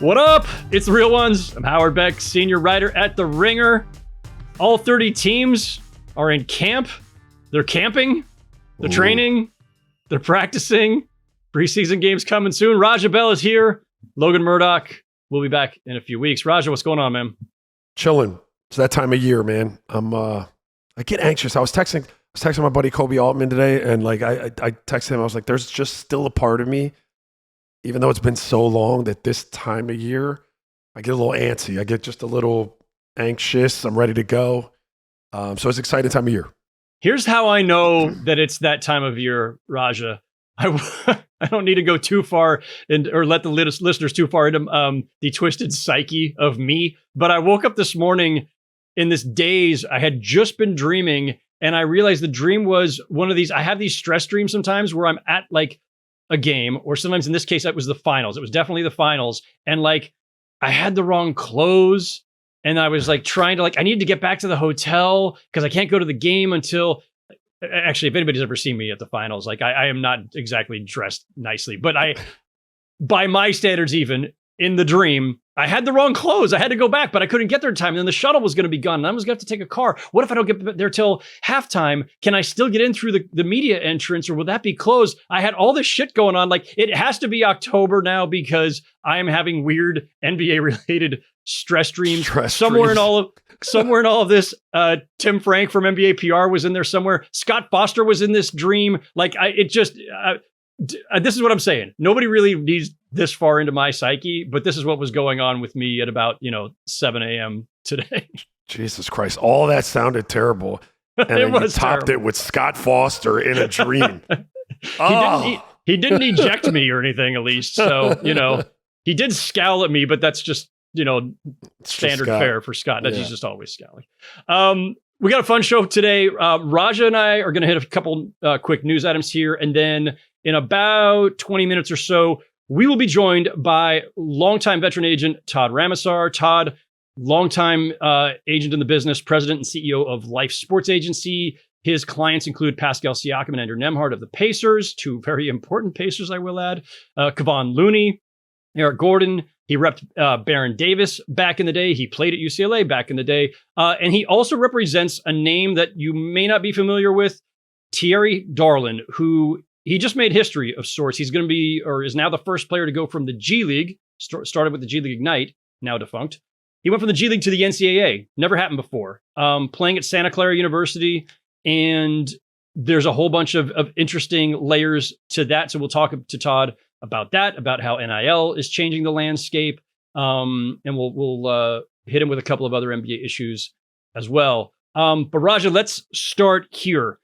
What up? It's the Real Ones. I'm Howard Beck, senior writer at The Ringer. All 30 teams are in camp. They're camping. They're training. They're practicing. Preseason games coming soon. Raja Bell is here. Logan Murdoch will be back in a few weeks. Raja, what's going on, man? Chilling. It's that time of year, man. I get anxious. I was texting my buddy Kobe Altman today, and like I texted him. I was like, "There's just still a part of me, even though it's been so long, that this time of year, I get a little antsy. I get just a little anxious. I'm ready to go. So it's an exciting time of year." Here's how I know that it's that time of year, Raja. I don't need to go too far or let the listeners too far into the twisted psyche of me. But I woke up this morning in this daze. I had just been dreaming, and I realized the dream was one of these. I have these stress dreams sometimes where I'm at like a game, or sometimes in this case, it was the finals. It was definitely the finals. And like, I had the wrong clothes, and I was like trying to I needed to get back to the hotel because I can't go to the game until. Actually, if anybody's ever seen me at the finals, like I am not exactly dressed nicely, but by my standards, even in the dream, I had the wrong clothes. I had to go back, but I couldn't get there in time. And then the shuttle was going to be gone, and I was going to have to take a car. What if I don't get there till halftime? Can I still get in through the media entrance, or will that be closed? I had all this shit going on. Like, it has to be October now because I am having weird NBA related stress dreams. Somewhere in all of this, Tim Frank from NBA PR was in there somewhere. Scott Foster was in this dream. Like, this is what I'm saying. Nobody really needs this far into my psyche, but this is what was going on with me at about 7 a.m. today. Jesus Christ! All that sounded terrible, and then you topped it with Scott Foster in a dream. He didn't eject me or anything, at least. So he did scowl at me, but that's just standard fare for Scott. He's just always scowling. We got a fun show today. Raja and I are going to hit a couple quick news items here, and then in about 20 minutes or so, we will be joined by longtime veteran agent Todd Ramasar. Todd, longtime agent in the business, president and CEO of Life Sports Agency. His clients include Pascale, Siakam, and Andrew Nembhard of the Pacers, two very important Pacers, I will add. Kevon Looney, Eric Gordon. He repped Baron Davis back in the day. He played at UCLA back in the day. And he also represents a name that you may not be familiar with, Thierry Darlan, who he just made history of sorts. He's going to be, or is now the first player to go from the G League, started with the G League Ignite, now defunct. He went from the G League to the NCAA. Never happened before. Playing at Santa Clara University. And there's a whole bunch of interesting layers to that. So we'll talk to Todd about that, about how NIL is changing the landscape. And we'll hit him with a couple of other NBA issues as well. But Raja, let's start here.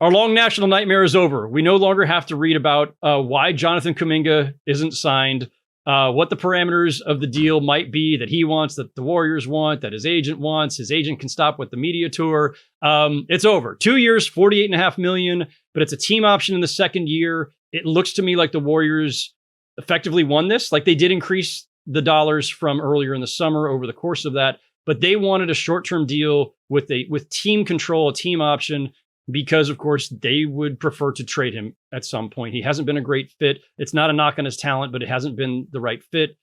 Our long national nightmare is over. We no longer have to read about why Jonathan Kuminga isn't signed, what the parameters of the deal might be that he wants, that the Warriors want, that his agent wants. His agent can stop with the media tour. It's over. 2 years, $48.5 million, but it's a team option in the second year. It looks to me like the Warriors effectively won this. Like, they did increase the dollars from earlier in the summer over the course of that, but they wanted a short-term deal with team control, a team option, because of course they would prefer to trade him at some point. He hasn't been a great fit. It's not a knock on his talent, but it hasn't been the right fit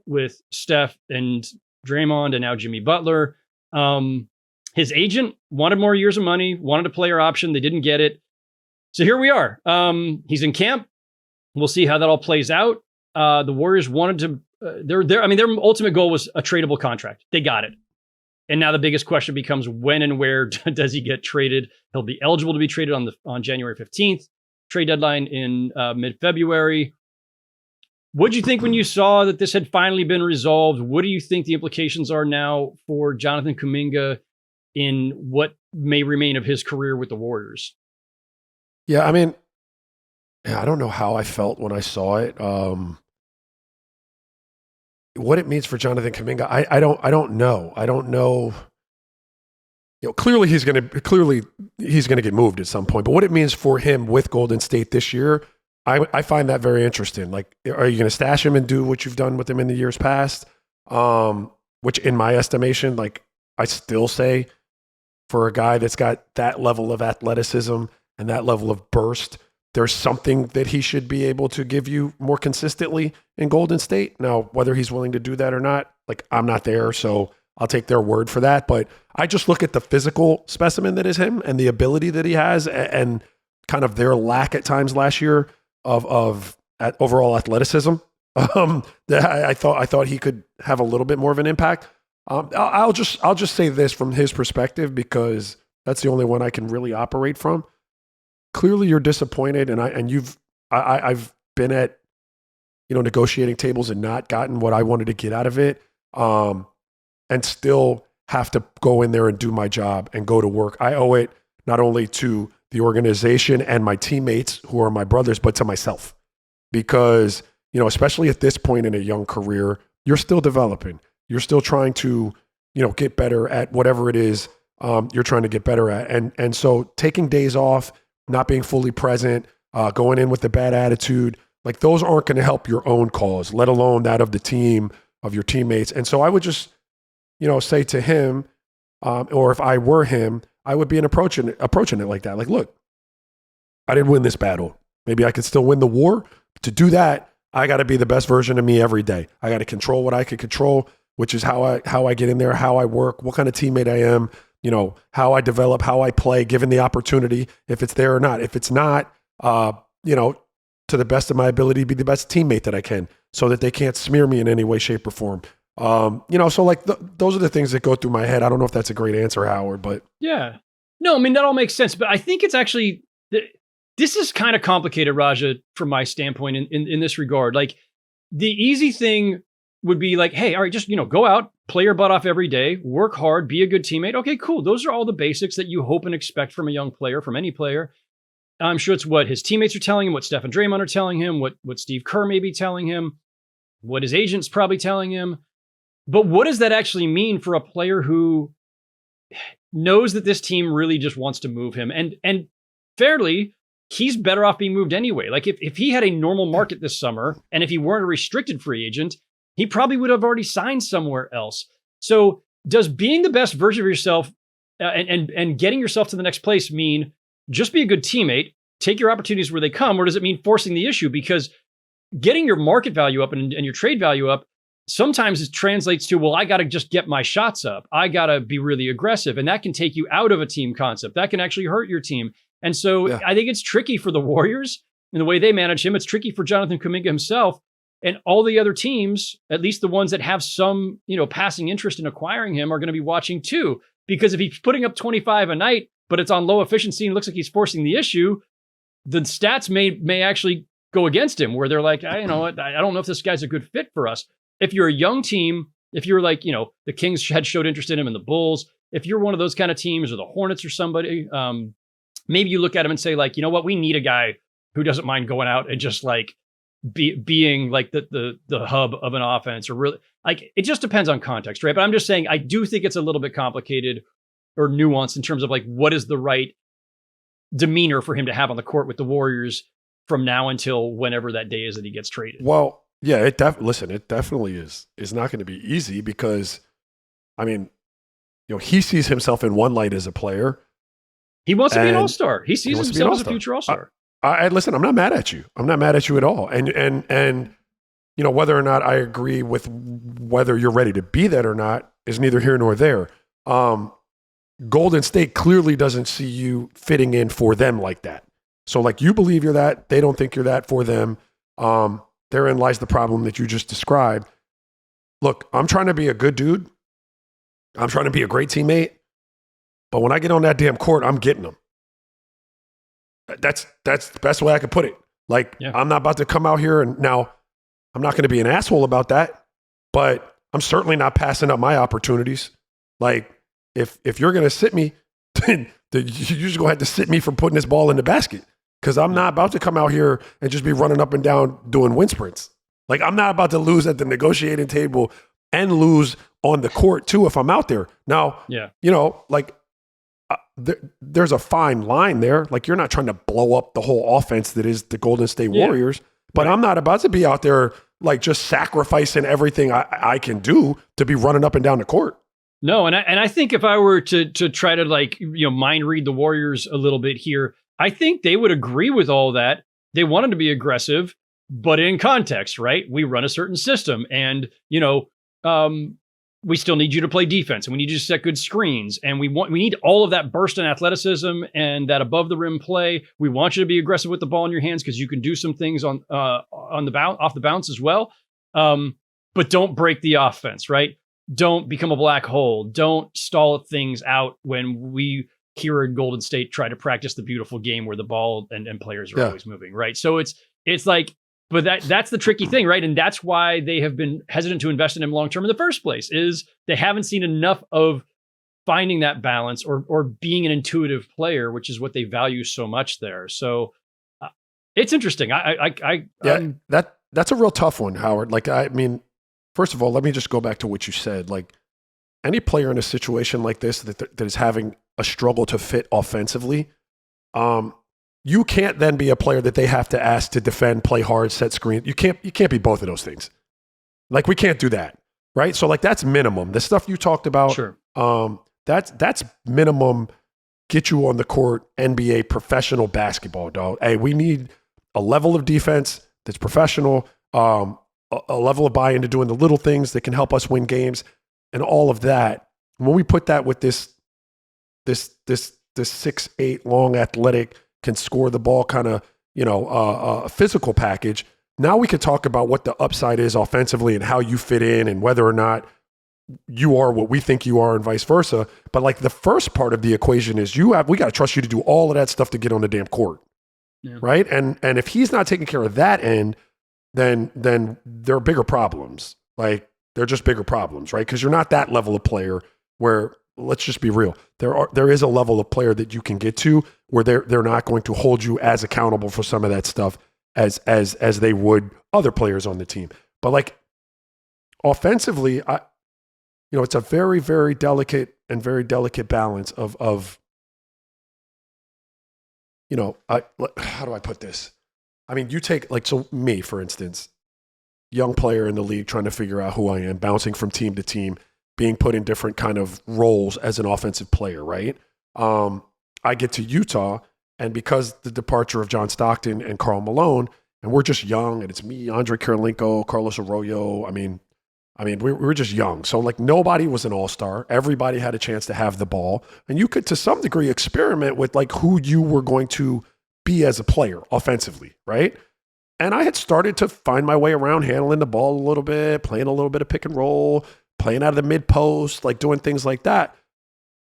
with Steph and Draymond and now Jimmy Butler. His agent wanted more years of money, wanted a player option. They didn't get it. So here we are. He's in camp. We'll see how that all plays out. The Warriors wanted to, their ultimate goal was a tradable contract. They got it. And now the biggest question becomes when and where does he get traded? He'll be eligible to be traded on January 15th. Trade deadline in mid-February. What did you think when you saw that this had finally been resolved? What do you think the implications are now for Jonathan Kuminga in what may remain of his career with the Warriors? Yeah, I don't know how I felt when I saw it. What it means for Jonathan Kuminga, I don't know. I don't know. Clearly he's gonna get moved at some point. But what it means for him with Golden State this year, I find that very interesting. Like, are you gonna stash him and do what you've done with him in the years past? Which, in my estimation, like, I still say, for a guy that's got that level of athleticism and that level of burst, there's something that he should be able to give you more consistently in Golden State. Now, whether he's willing to do that or not, like, I'm not there, so I'll take their word for that. But I just look at the physical specimen that is him and the ability that he has, and kind of their lack at times last year of overall athleticism. I thought he could have a little bit more of an impact. I'll just say this from his perspective, because that's the only one I can really operate from. Clearly, you're disappointed, and I've been at negotiating tables and not gotten what I wanted to get out of it, and still have to go in there and do my job and go to work. I owe it not only to the organization and my teammates who are my brothers, but to myself, because especially at this point in a young career, you're still developing. You're still trying to get better at whatever it is you're trying to get better at, and so taking days off, not being fully present, going in with a bad attitude, like, those aren't going to help your own cause, let alone that of the team, of your teammates. And so I would just, say to him, or if I were him, I would be approaching it like that. Like, look, I didn't win this battle. Maybe I could still win the war. To do that, I got to be the best version of me every day. I got to control what I can control, which is how I get in there, how I work, what kind of teammate I am, how I develop, how I play, given the opportunity, if it's there or not. If it's not, to the best of my ability, be the best teammate that I can, so that they can't smear me in any way, shape, or form. So like those are the things that go through my head. I don't know if that's a great answer, Howard, but yeah, no, I mean, that all makes sense. But I think it's actually, this is kind of complicated, Raja, from my standpoint in this regard. Like, the easy thing would be like, hey, all right, just, go out, play your butt off every day, work hard, be a good teammate. Okay, cool. Those are all the basics that you hope and expect from a young player, from any player. I'm sure it's what his teammates are telling him, what Steph and Draymond are telling him, what Steve Kerr may be telling him, what his agent's probably telling him. But what does that actually mean for a player who knows that this team really just wants to move him? And fairly, he's better off being moved anyway. Like, if he had a normal market this summer, and if he weren't a restricted free agent, he probably would have already signed somewhere else. So does being the best version of yourself and getting yourself to the next place mean just be a good teammate, take your opportunities where they come, or does it mean forcing the issue? Because getting your market value up and your trade value up, sometimes it translates to, well, I got to just get my shots up. I got to be really aggressive. And that can take you out of a team concept. That can actually hurt your team. And so I think it's tricky for the Warriors in the way they manage him. It's tricky for Jonathan Kuminga himself, and all the other teams, at least the ones that have some, passing interest in acquiring him, are going to be watching too. Because if he's putting up 25 a night, but it's on low efficiency and looks like he's forcing the issue, the stats may actually go against him, where they're like, I don't know if this guy's a good fit for us. If you're a young team, if you're like, the Kings had showed interest in him, and the Bulls, if you're one of those kind of teams, or the Hornets or somebody, maybe you look at him and say, like, you know what, we need a guy who doesn't mind going out and just like being like the hub of an offense, or really, like, it just depends on context, right? But I'm just saying, I do think it's a little bit complicated or nuanced in terms of like, what is the right demeanor for him to have on the court with the Warriors from now until whenever that day is that he gets traded. Well, yeah, it definitely is not going to be easy, because, I mean, he sees himself in one light as a player. He wants to be an all-star. He sees himself as a future all-star. I listen, I'm not mad at you. I'm not mad at you at all. And whether or not I agree with whether you're ready to be that or not is neither here nor there. Golden State clearly doesn't see you fitting in for them like that. So, like, you believe you're that, they don't think you're that for them. Therein lies the problem that you just described. Look, I'm trying to be a good dude. I'm trying to be a great teammate. But when I get on that damn court, I'm getting them. That's the best way I could put it. Like, I'm not about to come out here and now I'm not going to be an asshole about that, but I'm certainly not passing up my opportunities. Like, if you're going to sit me, then you're just going to have to sit me for putting this ball in the basket, because I'm not about to come out here and just be running up and down doing wind sprints. Like, I'm not about to lose at the negotiating table and lose on the court too if I'm out there. Now, there's a fine line there. Like, you're not trying to blow up the whole offense that is the Golden State Warriors, but I'm not about to be out there like just sacrificing everything I can do to be running up and down the court. No, and I think if I were to try to mind read the Warriors a little bit here, I think they would agree with all that. They wanted to be aggressive, but in context, right? We run a certain system, and we still need you to play defense, and we need you to set good screens, and we need all of that burst and athleticism and that above the rim play. We want you to be aggressive with the ball in your hands because you can do some things on the off the bounce as well. But don't break the offense, right? Don't become a black hole. Don't stall things out when we here in Golden State try to practice the beautiful game where the ball and players are always moving, right? So it's like, but that's the tricky thing, right? And that's why they have been hesitant to invest in him long term in the first place, is they haven't seen enough of finding that balance or being an intuitive player, which is what they value so much there. So it's interesting. That's a real tough one, Howard. Like, I mean, first of all, let me just go back to what you said. Like, any player in a situation like this that is having a struggle to fit offensively, you can't then be a player that they have to ask to defend, play hard, set screen. You can't be both of those things. Like, we can't do that, right? So, like, that's minimum. The stuff you talked about, sure. That's minimum. Get you on the court, NBA professional basketball, dog. Hey, we need a level of defense that's professional, a level of buy-in to doing the little things that can help us win games, and all of that. When we put that with this 6'8" long, athletic, can score the ball kind of, physical package, now we could talk about what the upside is offensively and how you fit in and whether or not you are what we think you are and vice versa. But like, the first part of the equation is we got to trust you to do all of that stuff to get on the damn court. Yeah. Right. And if he's not taking care of that end, then there are bigger problems. Like, they're just bigger problems, right? Because you're not that level of player where, let's just be real, there is a level of player that you can get to where they're not going to hold you as accountable for some of that stuff as they would other players on the team. But like, offensively, it's a very, very delicate balance of how do I put this? I mean, you take, like, so me, for instance, young player in the league trying to figure out who I am, bouncing from team to team, being put in different kind of roles as an offensive player, right? I get to Utah, and because the departure of John Stockton and Karl Malone, and we're just young, and it's me, Andre Kirilenko, Carlos Arroyo. I mean, we were just young. So, like, nobody was an all-star. Everybody had a chance to have the ball. And you could, to some degree, experiment with, like, who you were going to be as a player offensively, right? And I had started to find my way around handling the ball a little bit, playing a little bit of pick and roll, playing out of the mid-post, like doing things like that.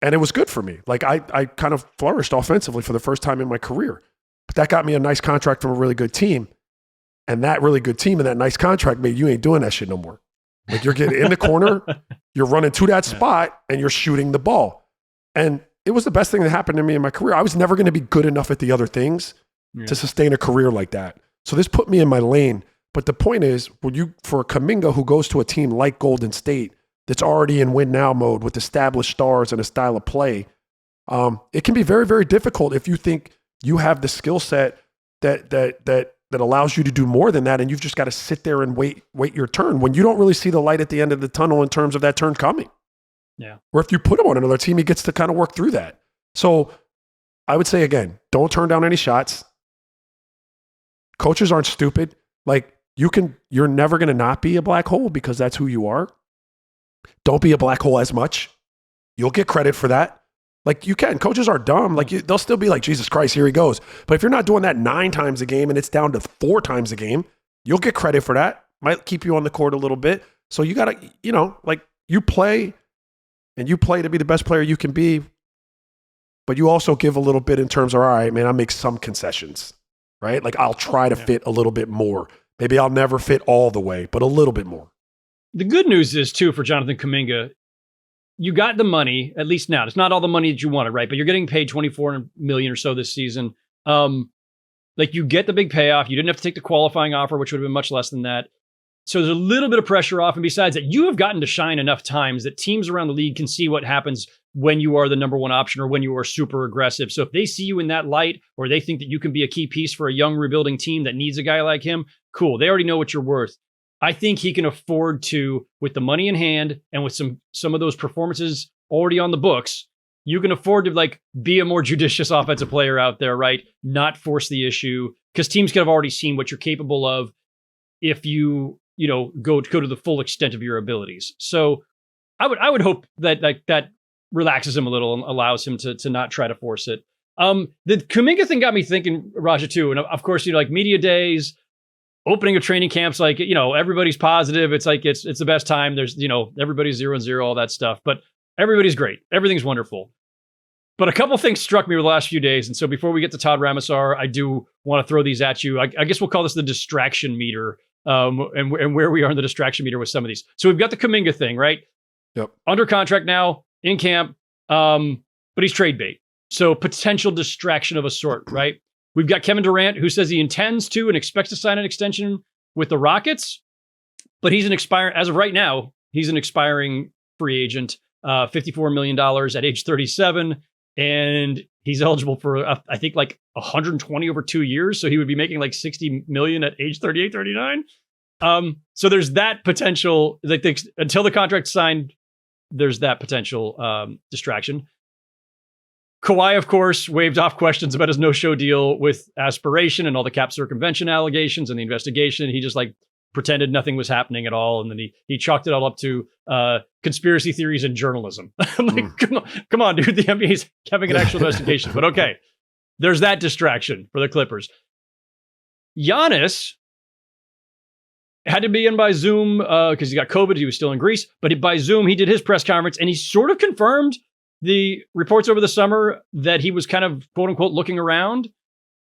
And it was good for me. Like, I kind of flourished offensively for the first time in my career. But that got me a nice contract from a really good team. And that really good team and that nice contract made you ain't doing that shit no more. Like, you're getting in the corner, you're running to that spot, and you're shooting the ball. And it was the best thing that happened to me in my career. I was never going to be good enough at the other things to sustain a career like that. So this put me in my lane. But the point is, for a Kuminga who goes to a team like Golden State that's already in win now mode with established stars and a style of play, it can be very, very difficult if you think you have the skill set that allows you to do more than that, and you've just got to sit there and wait your turn when you don't really see the light at the end of the tunnel in terms of that turn coming. Yeah. Or if you put him on another team, he gets to kind of work through that. So I would say, again, don't turn down any shots. Coaches aren't stupid. Like, you're never going to not be a black hole because that's who you are. Don't be a black hole as much. You'll get credit for that. Like, you can. Coaches are dumb. Like, they'll still be like, Jesus Christ, here he goes. But if you're not doing that 9 times a game and it's down to 4 times a game, you'll get credit for that. Might keep you on the court a little bit. So you got to, like, you play to be the best player you can be, but you also give a little bit in terms of, all right, man, I'll make some concessions, right? Like, I'll try to fit a little bit more. Maybe I'll never fit all the way, but a little bit more. The good news is, too, for Jonathan Kuminga, you got the money, at least now. It's not all the money that you wanted, right? But you're getting paid $24 million or so this season. Like, you get the big payoff. You didn't have to take the qualifying offer, which would have been much less than that. So there's a little bit of pressure off. And besides that, you have gotten to shine enough times that teams around the league can see what happens when you are the number one option or when you are super aggressive. So if they see you in that light, or they think that you can be a key piece for a young rebuilding team that needs a guy like him, cool. They already know what you're worth. I think he can afford to, with the money in hand and with some of those performances already on the books, you can afford to like be a more judicious offensive player out there, right? Not force the issue, because teams could have already seen what you're capable of if you go to the full extent of your abilities. So I would hope that that relaxes him a little and allows him to not try to force it. The Kuminga thing got me thinking, Raja, too. And of course, like media days, opening of training camps, like, everybody's positive. It's like, it's the best time. There's, everybody's 0-0, all that stuff, but everybody's great. Everything's wonderful. But a couple things struck me over the last few days. And so before we get to Todd Ramasar, I do want to throw these at you. I guess we'll call this the distraction meter, and where we are in the distraction meter with some of these. So we've got the Kuminga thing, right? Yep. Under contract now, in camp, but he's trade bait. So potential distraction of a sort, right? We've got Kevin Durant, who says he intends to and expects to sign an extension with the Rockets, but he's as of right now, he's an expiring free agent, $54 million at age 37. And he's eligible for, I think, like 120 over 2 years. So he would be making like 60 million at age 38, 39. So there's that potential, like until the contract's signed, there's that potential distraction. Kawhi, of course, waved off questions about his no-show deal with aspiration and all the cap circumvention allegations and the investigation. He just like pretended nothing was happening at all. And then he chalked it all up to conspiracy theories and journalism. I'm like, come on, dude. The NBA's having an actual investigation. But okay, there's that distraction for the Clippers. Giannis had to be in by Zoom because he got COVID. He was still in Greece. But by Zoom, he did his press conference, and he sort of confirmed the reports over the summer that he was kind of, quote unquote, looking around.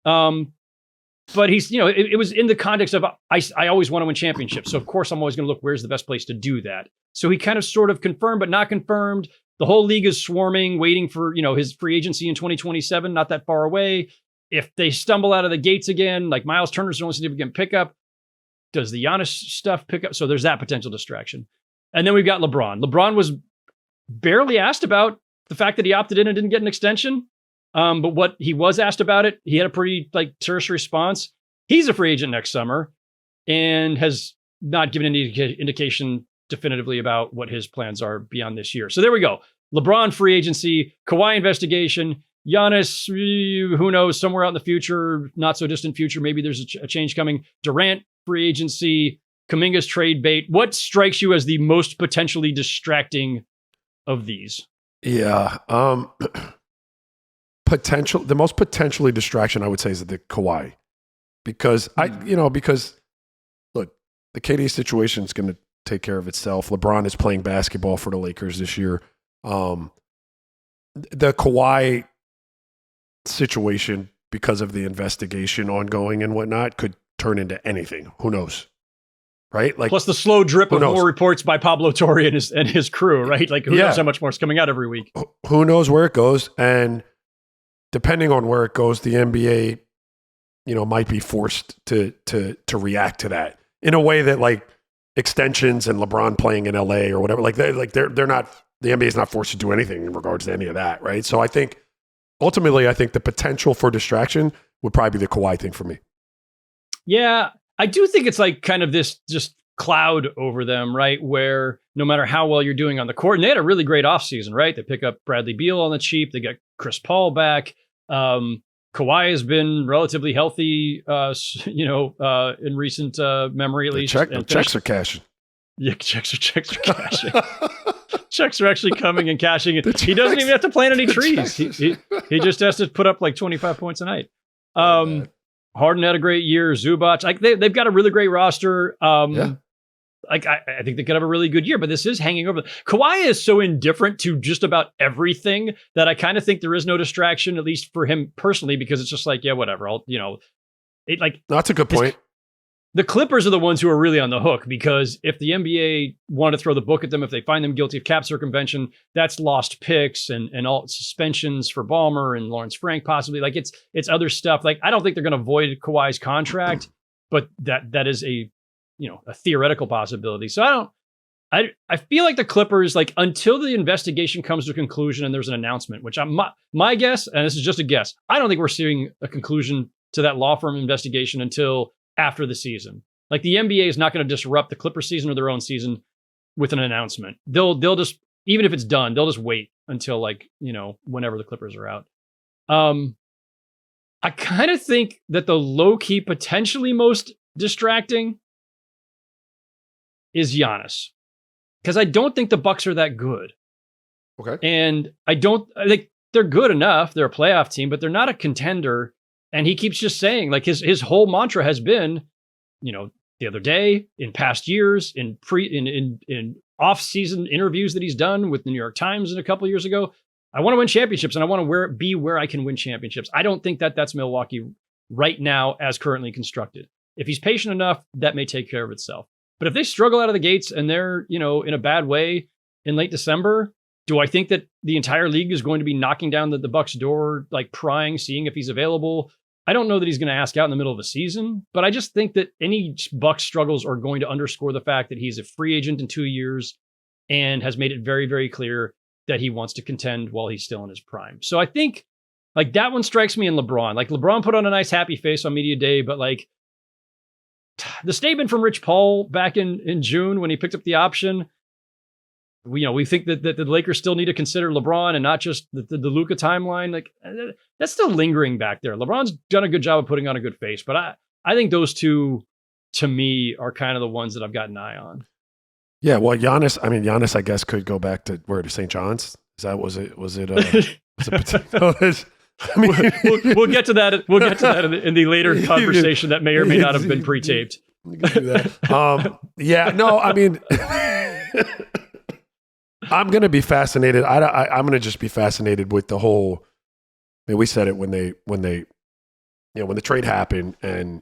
But he's, it was in the context of, I always want to win championships. So of course I'm always going to look, where's the best place to do that? So he kind of sort of confirmed, but not confirmed. The whole league is swarming, waiting for, his free agency in 2027, not that far away. If they stumble out of the gates again, like Miles Turner's the only significant pickup, does the Giannis stuff pick up? So there's that potential distraction. And then we've got LeBron. LeBron was barely asked about the fact that he opted in and didn't get an extension. But what he was asked about it, he had a pretty terse response. He's a free agent next summer and has not given any indication definitively about what his plans are beyond this year. So there we go. LeBron free agency, Kawhi investigation, Giannis, who knows, somewhere out in the future, not so distant future, maybe there's a change coming. Durant free agency, Kuminga's trade bait. What strikes you as the most potentially distracting of these? Yeah. The most potentially distraction I would say is the Kawhi, because because look, the KD situation is going to take care of itself. LeBron is playing basketball for the Lakers this year. The Kawhi situation, because of the investigation ongoing and whatnot, could turn into anything. Who knows? Right? Like, plus the slow drip of more reports by Pablo Torre and his crew, right? Like, who knows how much more is coming out every week? Who knows where it goes? And depending on where it goes, the NBA, might be forced to react to that in a way that like extensions and LeBron playing in LA or whatever, they're not, the NBA is not forced to do anything in regards to any of that, right? So I think ultimately, the potential for distraction would probably be the Kawhi thing for me. Yeah, I do think it's like kind of this just cloud over them, right? Where no matter how well you're doing on the court, and they had a really great offseason, right? They pick up Bradley Beal on the cheap. They got Chris Paul back. Kawhi has been relatively healthy, in recent memory at least. Checks are cashing. Yeah, checks are cashing. Checks are actually coming and cashing. He doesn't even have to plant any trees. He just has to put up like 25 points a night. Harden had a great year. Zubac, they've got a really great roster. I think they could have a really good year, but this is hanging over. Kawhi is so indifferent to just about everything that I kind of think there is no distraction, at least for him personally, because it's just like, yeah, whatever. That's a good point. The Clippers are the ones who are really on the hook, because if the NBA want to throw the book at them, if they find them guilty of cap circumvention, that's lost picks and all suspensions for Ballmer and Lawrence Frank, possibly. Like it's other stuff. Like, I don't think they're going to void Kawhi's contract, but that is a theoretical possibility. So I feel like the Clippers, like, until the investigation comes to a conclusion and there's an announcement, which my guess, and this is just a guess, I don't think we're seeing a conclusion to that law firm investigation until after the season. Like, the NBA is not going to disrupt the Clippers season or their own season with an announcement. They'll just even if it's done, they'll just wait until like, whenever the Clippers are out. I kind of think that the low-key, potentially most distracting is Giannis. Because I don't think the Bucks are that good. Okay. And I think they're good enough. They're a playoff team, but they're not a contender. And he keeps just saying, like, his whole mantra has been, the other day, in past years, in off-season interviews that he's done with the New York Times a couple years ago, I want to win championships, and I want to be where I can win championships. I don't think that's Milwaukee right now as currently constructed. If he's patient enough, that may take care of itself. But if they struggle out of the gates and they're, in a bad way in late December, do I think that the entire league is going to be knocking down the Bucks' door, like prying, seeing if he's available? I don't know that he's going to ask out in the middle of the season, but I just think that any Bucks struggles are going to underscore the fact that he's a free agent in 2 years and has made it very, very clear that he wants to contend while he's still in his prime. So I think like that one strikes me in LeBron. Like LeBron put on a nice happy face on media day, but like the statement from Rich Paul back in June when he picked up the option, we think that the Lakers still need to consider LeBron and not just the Luka timeline. Like that's still lingering back there. LeBron's done a good job of putting on a good face, but I think those two to me are kind of the ones that I've got an eye on. Yeah, well, Giannis, I guess, could go back to St. John's. Was it? We'll get to that. We'll get to that in the later conversation that may or may not have been pre-taped. Yeah, no, I mean, I'm going to be fascinated. I'm going to just be fascinated with the whole. I mean, we said it when the trade happened and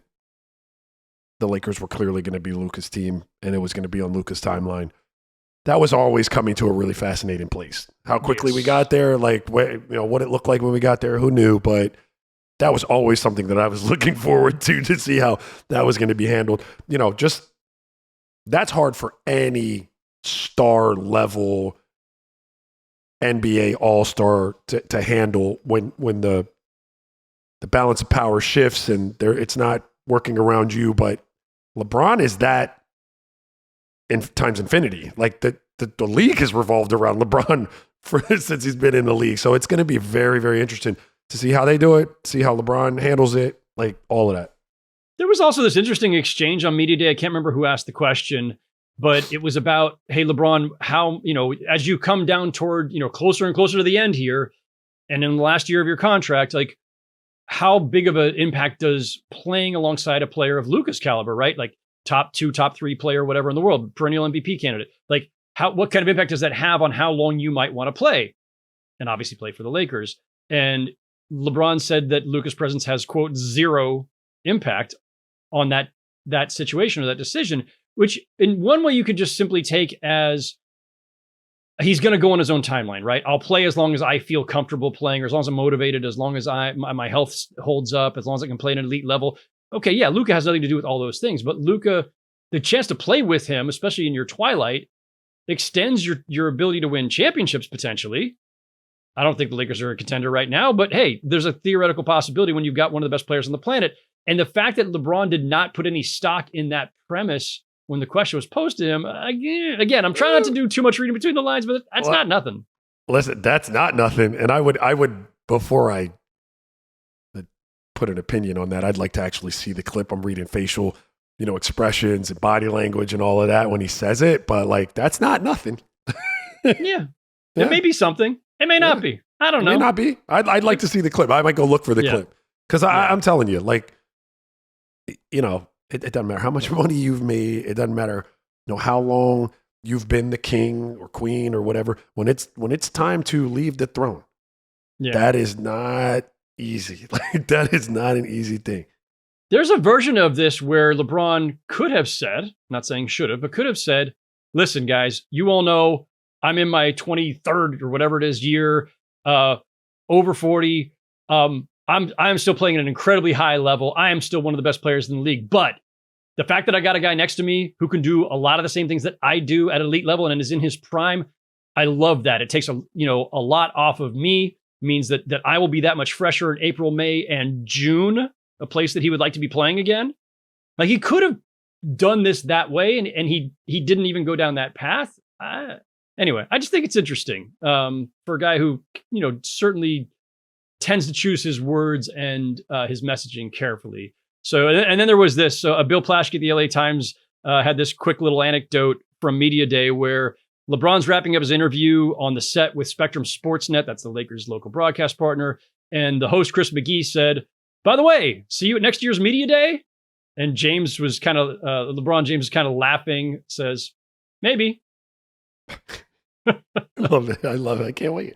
the Lakers were clearly going to be Luka's team and it was going to be on Luka's timeline. That was always coming to a really fascinating place. How quickly we got there, like what it looked like when we got there, who knew? But that was always something that I was looking forward to see how that was going to be handled. Just that's hard for any star level NBA all-star to handle when the balance of power shifts and it's not working around you. But LeBron is that in times infinity. Like the league has revolved around LeBron since he's been in the league. So it's going to be very, very interesting to see how they do it, see how LeBron handles it, like all of that. There was also this interesting exchange on media day. I can't remember who asked the question, but it was about, hey, LeBron, how, as you come down toward, closer and closer to the end here, and in the last year of your contract, like how big of an impact does playing alongside a player of Luka's caliber, right? Like top 2, top 3 player, whatever in the world, perennial MVP candidate. Like what kind of impact does that have on how long you might want to play? And obviously play for the Lakers. And LeBron said that Luka's presence has, quote, zero impact on that situation or that decision, which in one way you could just simply take as he's going to go on his own timeline, right? I'll play as long as I feel comfortable playing, or as long as I'm motivated, as long as my health holds up, as long as I can play at an elite level. Okay, yeah, Luka has nothing to do with all those things, but Luka, the chance to play with him, especially in your twilight, extends your ability to win championships potentially. I don't think the Lakers are a contender right now, but hey, there's a theoretical possibility when you've got one of the best players on the planet. And the fact that LeBron did not put any stock in that premise when the question was posed to him, again, I'm trying not to do too much reading between the lines, but that's not nothing. Listen, that's not nothing. And I would, before I put an opinion on that, I'd like to actually see the clip. I'm reading facial, expressions and body language and all of that when he says it, but like, that's not nothing. Yeah. It may be something. It may not be. I don't know. It may not be. I'd like to see the clip. I might go look for the clip. Because I'm telling you, like, it doesn't matter how much money you've made. It doesn't matter, how long you've been the king or queen or whatever. When it's time to leave the throne, that is not easy. Like, that is not an easy thing. There's a version of this where LeBron could have said, not saying should have, but could have said, listen, guys, you all know I'm in my 23rd or whatever it is year, over 40. I'm still playing at an incredibly high level. I am still one of the best players in the league. But the fact that I got a guy next to me who can do a lot of the same things that I do at elite level and is in his prime, I love that. It takes a lot off of me, means that I will be that much fresher in April, May, and June, a place that he would like to be playing again. Like, he could have done this that way, and he didn't even go down that path. anyway, I just think it's interesting for a guy who, certainly tends to choose his words and his messaging carefully. So, and then there was this. So, Bill Plaschke at the LA Times had this quick little anecdote from Media Day where LeBron's wrapping up his interview on the set with Spectrum Sportsnet. That's the Lakers' local broadcast partner. And the host, Chris McGee, said, "By the way, see you at next year's Media Day." And James was LeBron James was kind of laughing, says, "Maybe." I love it. I can't wait.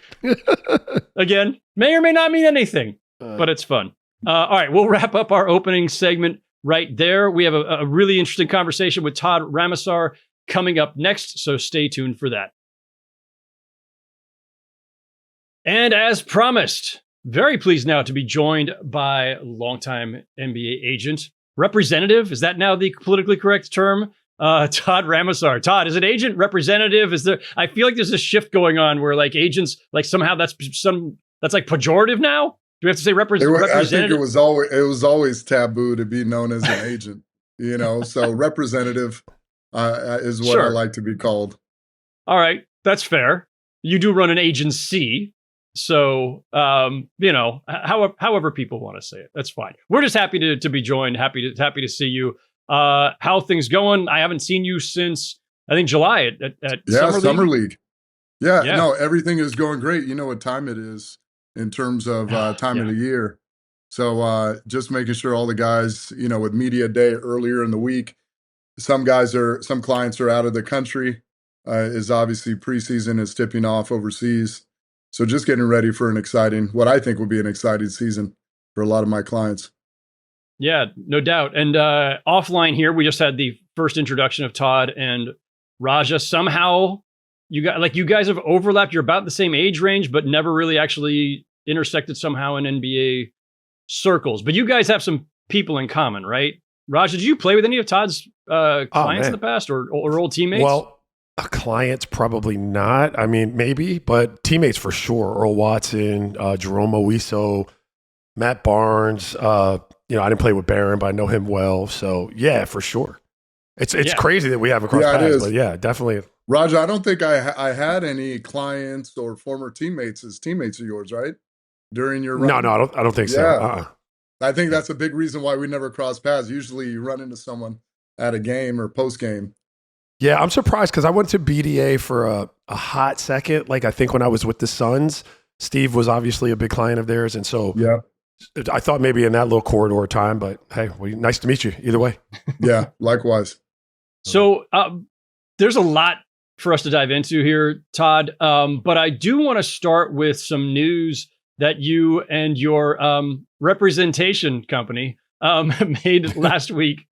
Again, may or may not mean anything, but it's fun. All right, we'll wrap up our opening segment right there. We have a really interesting conversation with Todd Ramasar coming up next, so stay tuned for that. And as promised, very pleased now to be joined by longtime NBA agent, representative. Is that now the politically correct term? Todd Ramasar. Todd, is it agent, representative? Is there? I feel like there's a shift going on where like agents, like somehow that's like pejorative now. Do we have to say representative? I think it was always taboo to be known as an agent. So representative is what I like to be called. All right, that's fair. You do run an agency. So, however people want to say it, that's fine. We're just happy to be joined. Happy to see you. How things going? I haven't seen you since I think July at Summer League. Yeah, no, everything is going great. You know what time it is in terms of time of the year. So just making sure all the guys, with Media Day earlier in the week, some clients are out of the country. Is obviously preseason is tipping off overseas. So just getting ready for what I think will be an exciting season for a lot of my clients. Yeah, no doubt. And offline here, we just had the first introduction of Todd and Raja. Somehow, you guys have overlapped. You're about the same age range, but never really actually intersected somehow in NBA circles. But you guys have some people in common, right? Raja, did you play with any of Todd's clients in the past or old teammates? Well, clients probably not. I mean, maybe, but teammates for sure. Earl Watson, Jerome Owiso, Matt Barnes. I didn't play with Barron, but I know him well. So yeah, for sure. It's crazy that we haven't crossed paths, but yeah, definitely. Raja, I don't think I had any clients or former teammates as teammates of yours, right? During your run? No, I don't think so. I think that's a big reason why we never cross paths. Usually you run into someone at a game or post game. Yeah, I'm surprised because I went to BDA for a hot second. Like I think when I was with the Suns, Steve was obviously a big client of theirs. And so I thought maybe in that little corridor time, but hey, nice to meet you either way. Yeah, likewise. So there's a lot for us to dive into here, Todd. But I do want to start with some news that you and your representation company made last week.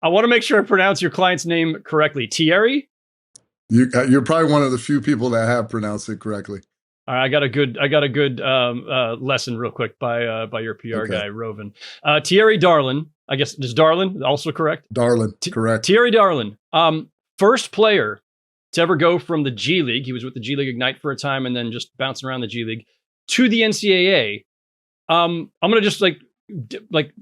I want to make sure I pronounce your client's name correctly. Thierry? You're probably one of the few people that have pronounced it correctly. All right, I got a good lesson real quick by your PR guy, Roven. Thierry Darlan, I guess, is Darlan also correct? Darlan, correct. Thierry Darlan, first player to ever go from the G League. He was with the G League Ignite for a time and then just bouncing around the G League to the NCAA. I'm going to just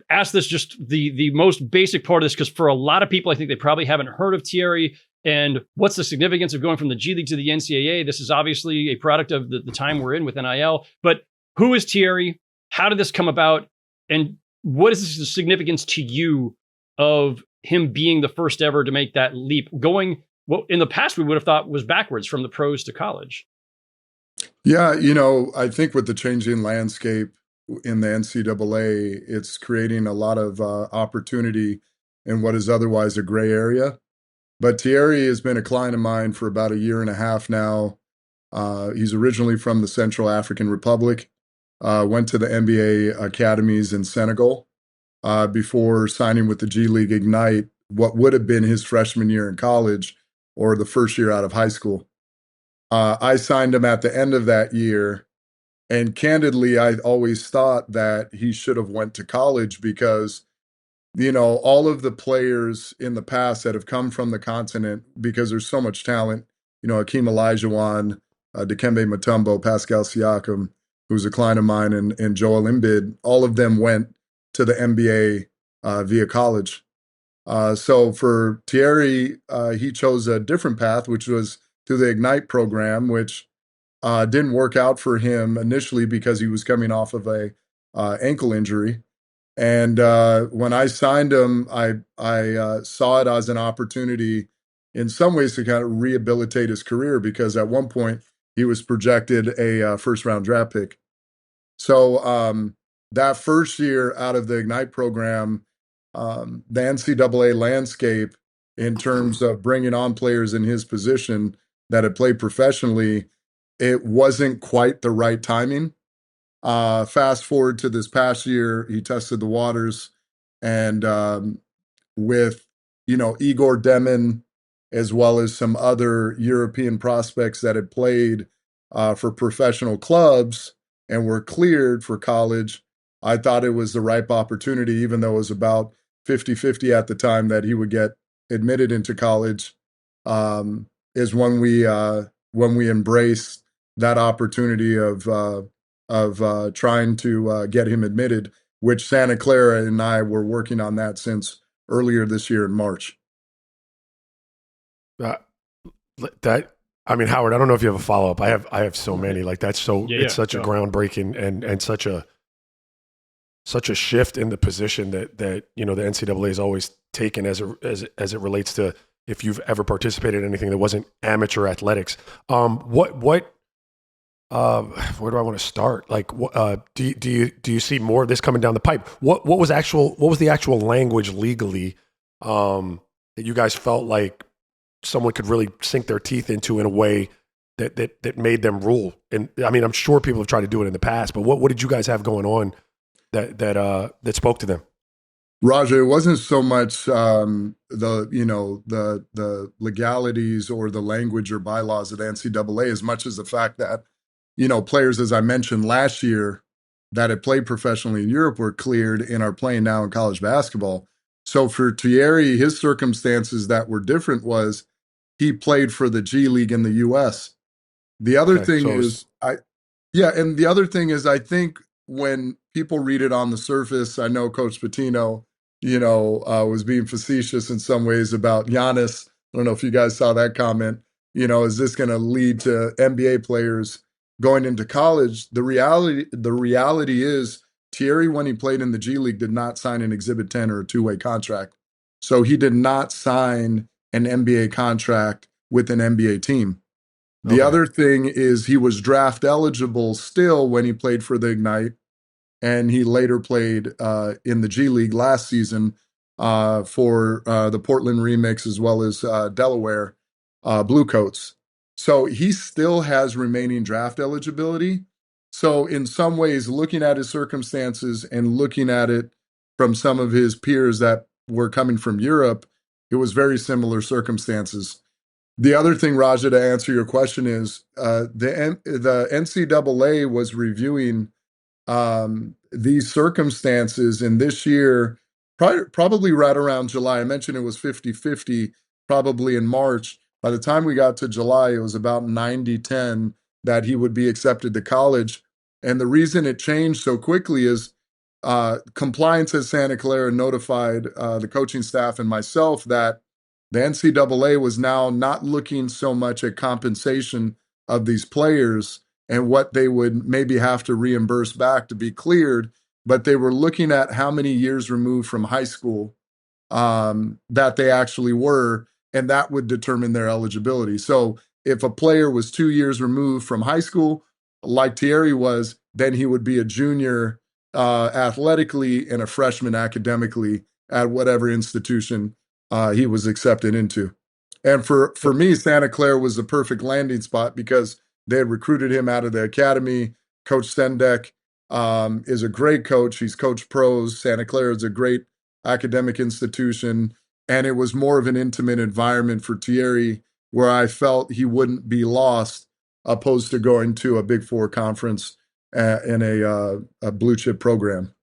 ask this, just the most basic part of this, because for a lot of people, I think they probably haven't heard of Thierry. And what's the significance of going from the G League to the NCAA? This is obviously a product of the time we're in with NIL. But who is Thierry? How did this come about? And what is the significance to you of him being the first ever to make that leap? Going, well, in the past, we would have thought was backwards from the pros to college. Yeah, I think with the changing landscape in the NCAA, it's creating a lot of opportunity in what is otherwise a gray area. But Thierry has been a client of mine for about a year and a half now. He's originally from the Central African Republic, went to the NBA academies in Senegal before signing with the G League Ignite, what would have been his freshman year in college or the first year out of high school. I signed him at the end of that year. And candidly, I always thought that he should have went to college because, all of the players in the past that have come from the continent, because there's so much talent, Hakeem Olajuwon, Dikembe Mutombo, Pascale Siakam, who's a client of mine, and Joel Embiid, all of them went to the NBA via college. So for Thierry, he chose a different path, which was to the Ignite program, which didn't work out for him initially because he was coming off of a ankle injury. And when I signed him, I saw it as an opportunity in some ways to kind of rehabilitate his career, because at one point he was projected a first-round draft pick. So that first year out of the Ignite program, the NCAA landscape in terms of bringing on players in his position that had played professionally, it wasn't quite the right timing. Fast forward to this past year, he tested the waters, and with Igor Demin, as well as some other European prospects that had played for professional clubs and were cleared for college, I thought it was the ripe opportunity, even though it was about 50-50 at the time that he would get admitted into college, is when we embraced that opportunity of trying to get him admitted, which Santa Clara and I were working on that since earlier this year in March. Howard, I don't know if you have a follow-up. I have so many. Like, that's so, yeah, it's such a groundbreaking and such a shift in the position that the NCAA has always taken as it relates to if you've ever participated in anything that wasn't amateur athletics. Where do I want to start? Like, do you see more of this coming down the pipe? What was the actual language legally that you guys felt like someone could really sink their teeth into in a way that made them rule? And I mean, I'm sure people have tried to do it in the past, but what did you guys have going on that spoke to them? Raja, it wasn't so much the legalities or the language or bylaws of the NCAA as much as the fact that players, as I mentioned last year, that had played professionally in Europe were cleared and are playing now in college basketball. So for Thierry, his circumstances that were different was he played for the G League in the U.S. The other thing is, I think when people read it on the surface, I know Coach Pitino, was being facetious in some ways about Giannis. I don't know if you guys saw that comment. Is this going to lead to NBA players going into college? The reality is Thierry, when he played in the G League, did not sign an Exhibit 10 or a two-way contract. So he did not sign an NBA contract with an NBA team. The other thing is he was draft eligible still when he played for the Ignite, and he later played in the G League last season for the Portland Remix as well as Delaware Bluecoats. So he still has remaining draft eligibility. So in some ways, looking at his circumstances and looking at it from some of his peers that were coming from Europe, it was very similar circumstances. The other thing, Raja, to answer your question is the NCAA was reviewing these circumstances, and this year, probably right around July, I mentioned it was 50-50, probably in March. By the time we got to July, it was about 90-10 that he would be accepted to college. And the reason it changed so quickly is compliance at Santa Clara notified the coaching staff and myself that the NCAA was now not looking so much at compensation of these players and what they would maybe have to reimburse back to be cleared, but they were looking at how many years removed from high school that they actually were, and that would determine their eligibility. So if a player was 2 years removed from high school, like Thierry was, then he would be a junior athletically and a freshman academically at whatever institution he was accepted into. And for me, Santa Clara was the perfect landing spot because they had recruited him out of the academy. Coach Stendek is a great coach. He's coached pros. Santa Clara is a great academic institution. And it was more of an intimate environment for Thierry where I felt he wouldn't be lost opposed to going to a Big Four conference in a blue chip program.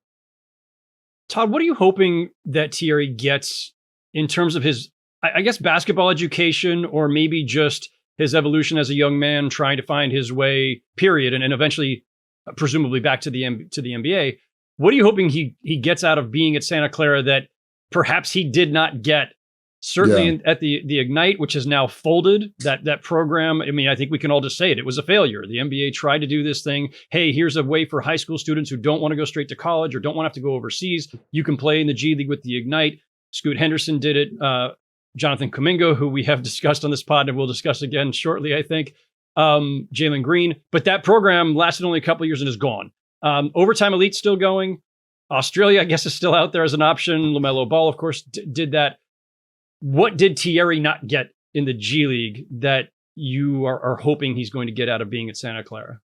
Todd, what are you hoping that Thierry gets in terms of his, I guess, basketball education, or maybe just his evolution as a young man trying to find his way, period, and eventually, presumably, back to the NBA? What are you hoping he gets out of being at Santa Clara that perhaps he did not get certainly at the Ignite, which is now folded, that program. I mean, I think we can all just say it. It was a failure. The NBA tried to do this thing. Hey, here's a way for high school students who don't want to go straight to college or don't want to have to go overseas. You can play in the G League with the Ignite. Scoot Henderson did it. Jonathan Kuminga, who we have discussed on this pod and we'll discuss again shortly, I think. Jalen Green. But that program lasted only a couple of years and is gone. Overtime Elite's still going. Australia, I guess, is still out there as an option. LaMelo Ball, of course, did that. What did Thierry not get in the G League that you are hoping he's going to get out of being at Santa Clara?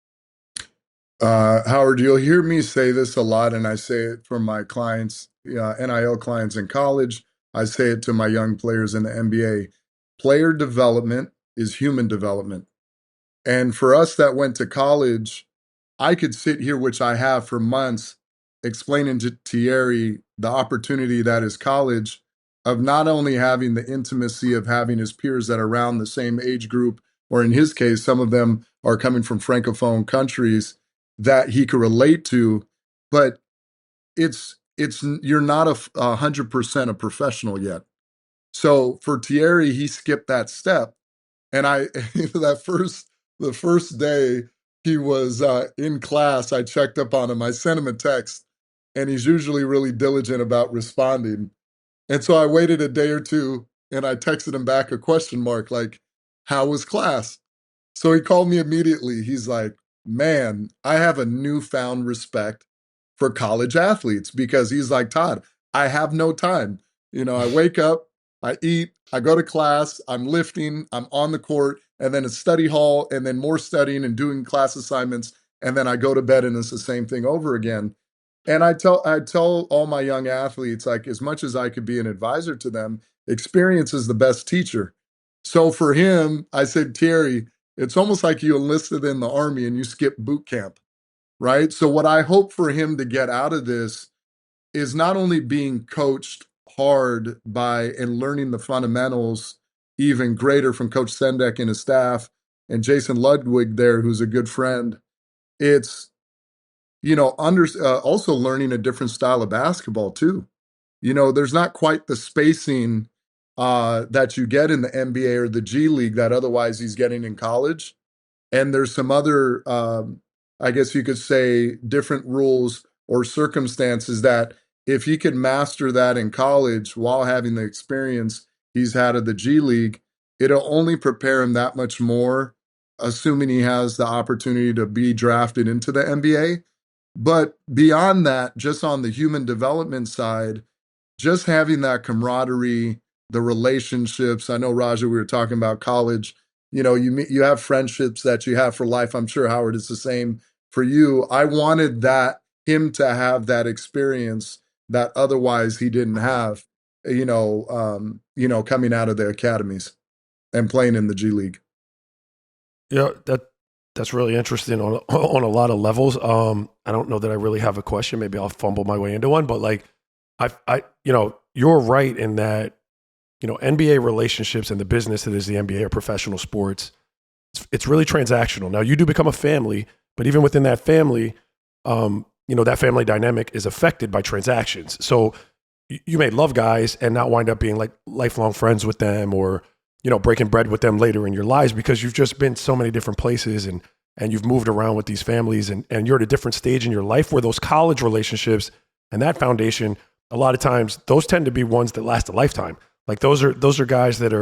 Howard, you'll hear me say this a lot, and I say it for my clients, NIL clients in college. I say it to my young players in the NBA. Player development is human development. And for us that went to college, I could sit here, which I have for months, explaining to Thierry the opportunity that is college, of not only having the intimacy of having his peers that are around the same age group, or in his case, some of them are coming from Francophone countries that he could relate to, but you're not 100% a professional yet. So for Thierry, he skipped that step. And the first day he was in class, I checked up on him. I sent him a text, and he's usually really diligent about responding. And so I waited a day or two, and I texted him back a question mark, like, how was class? So he called me immediately. He's like, man, I have a newfound respect for college athletes, because he's like, Todd, I have no time. I wake up, I eat, I go to class, I'm lifting, I'm on the court, and then a study hall, and then more studying and doing class assignments, and then I go to bed, and it's the same thing over again. And I tell all my young athletes, like, as much as I could be an advisor to them, experience is the best teacher. So for him, I said, Thierry, it's almost like you enlisted in the Army and you skipped boot camp, right? So what I hope for him to get out of this is not only being coached hard by and learning the fundamentals even greater from Coach Sendek and his staff, and Jason Ludwig there, who's a good friend. It's also learning a different style of basketball too. There's not quite the spacing that you get in the NBA or the G League that otherwise he's getting in college. And there's some other, I guess you could say, different rules or circumstances that if he could master that in college while having the experience he's had at the G League, it'll only prepare him that much more, assuming he has the opportunity to be drafted into the NBA. But beyond that, just on the human development side, just having that camaraderie, the relationships. I know, Raja, we were talking about college. You have friendships that you have for life. I'm sure, Howard, it's the same for you. I wanted him to have that experience that otherwise he didn't have, coming out of the academies and playing in the G League. Yeah, that's really interesting on a lot of levels. I don't know that I really have a question. Maybe I'll fumble my way into one, but like, you're right in that, NBA relationships and the business that is the NBA or professional sports, it's really transactional. Now, you do become a family, but even within that family, that family dynamic is affected by transactions. So you may love guys and not wind up being like lifelong friends with them, or, breaking bread with them later in your lives, because you've just been so many different places and you've moved around with these families, and you're at a different stage in your life, where those college relationships and that foundation, a lot of times those tend to be ones that last a lifetime. Like those are guys that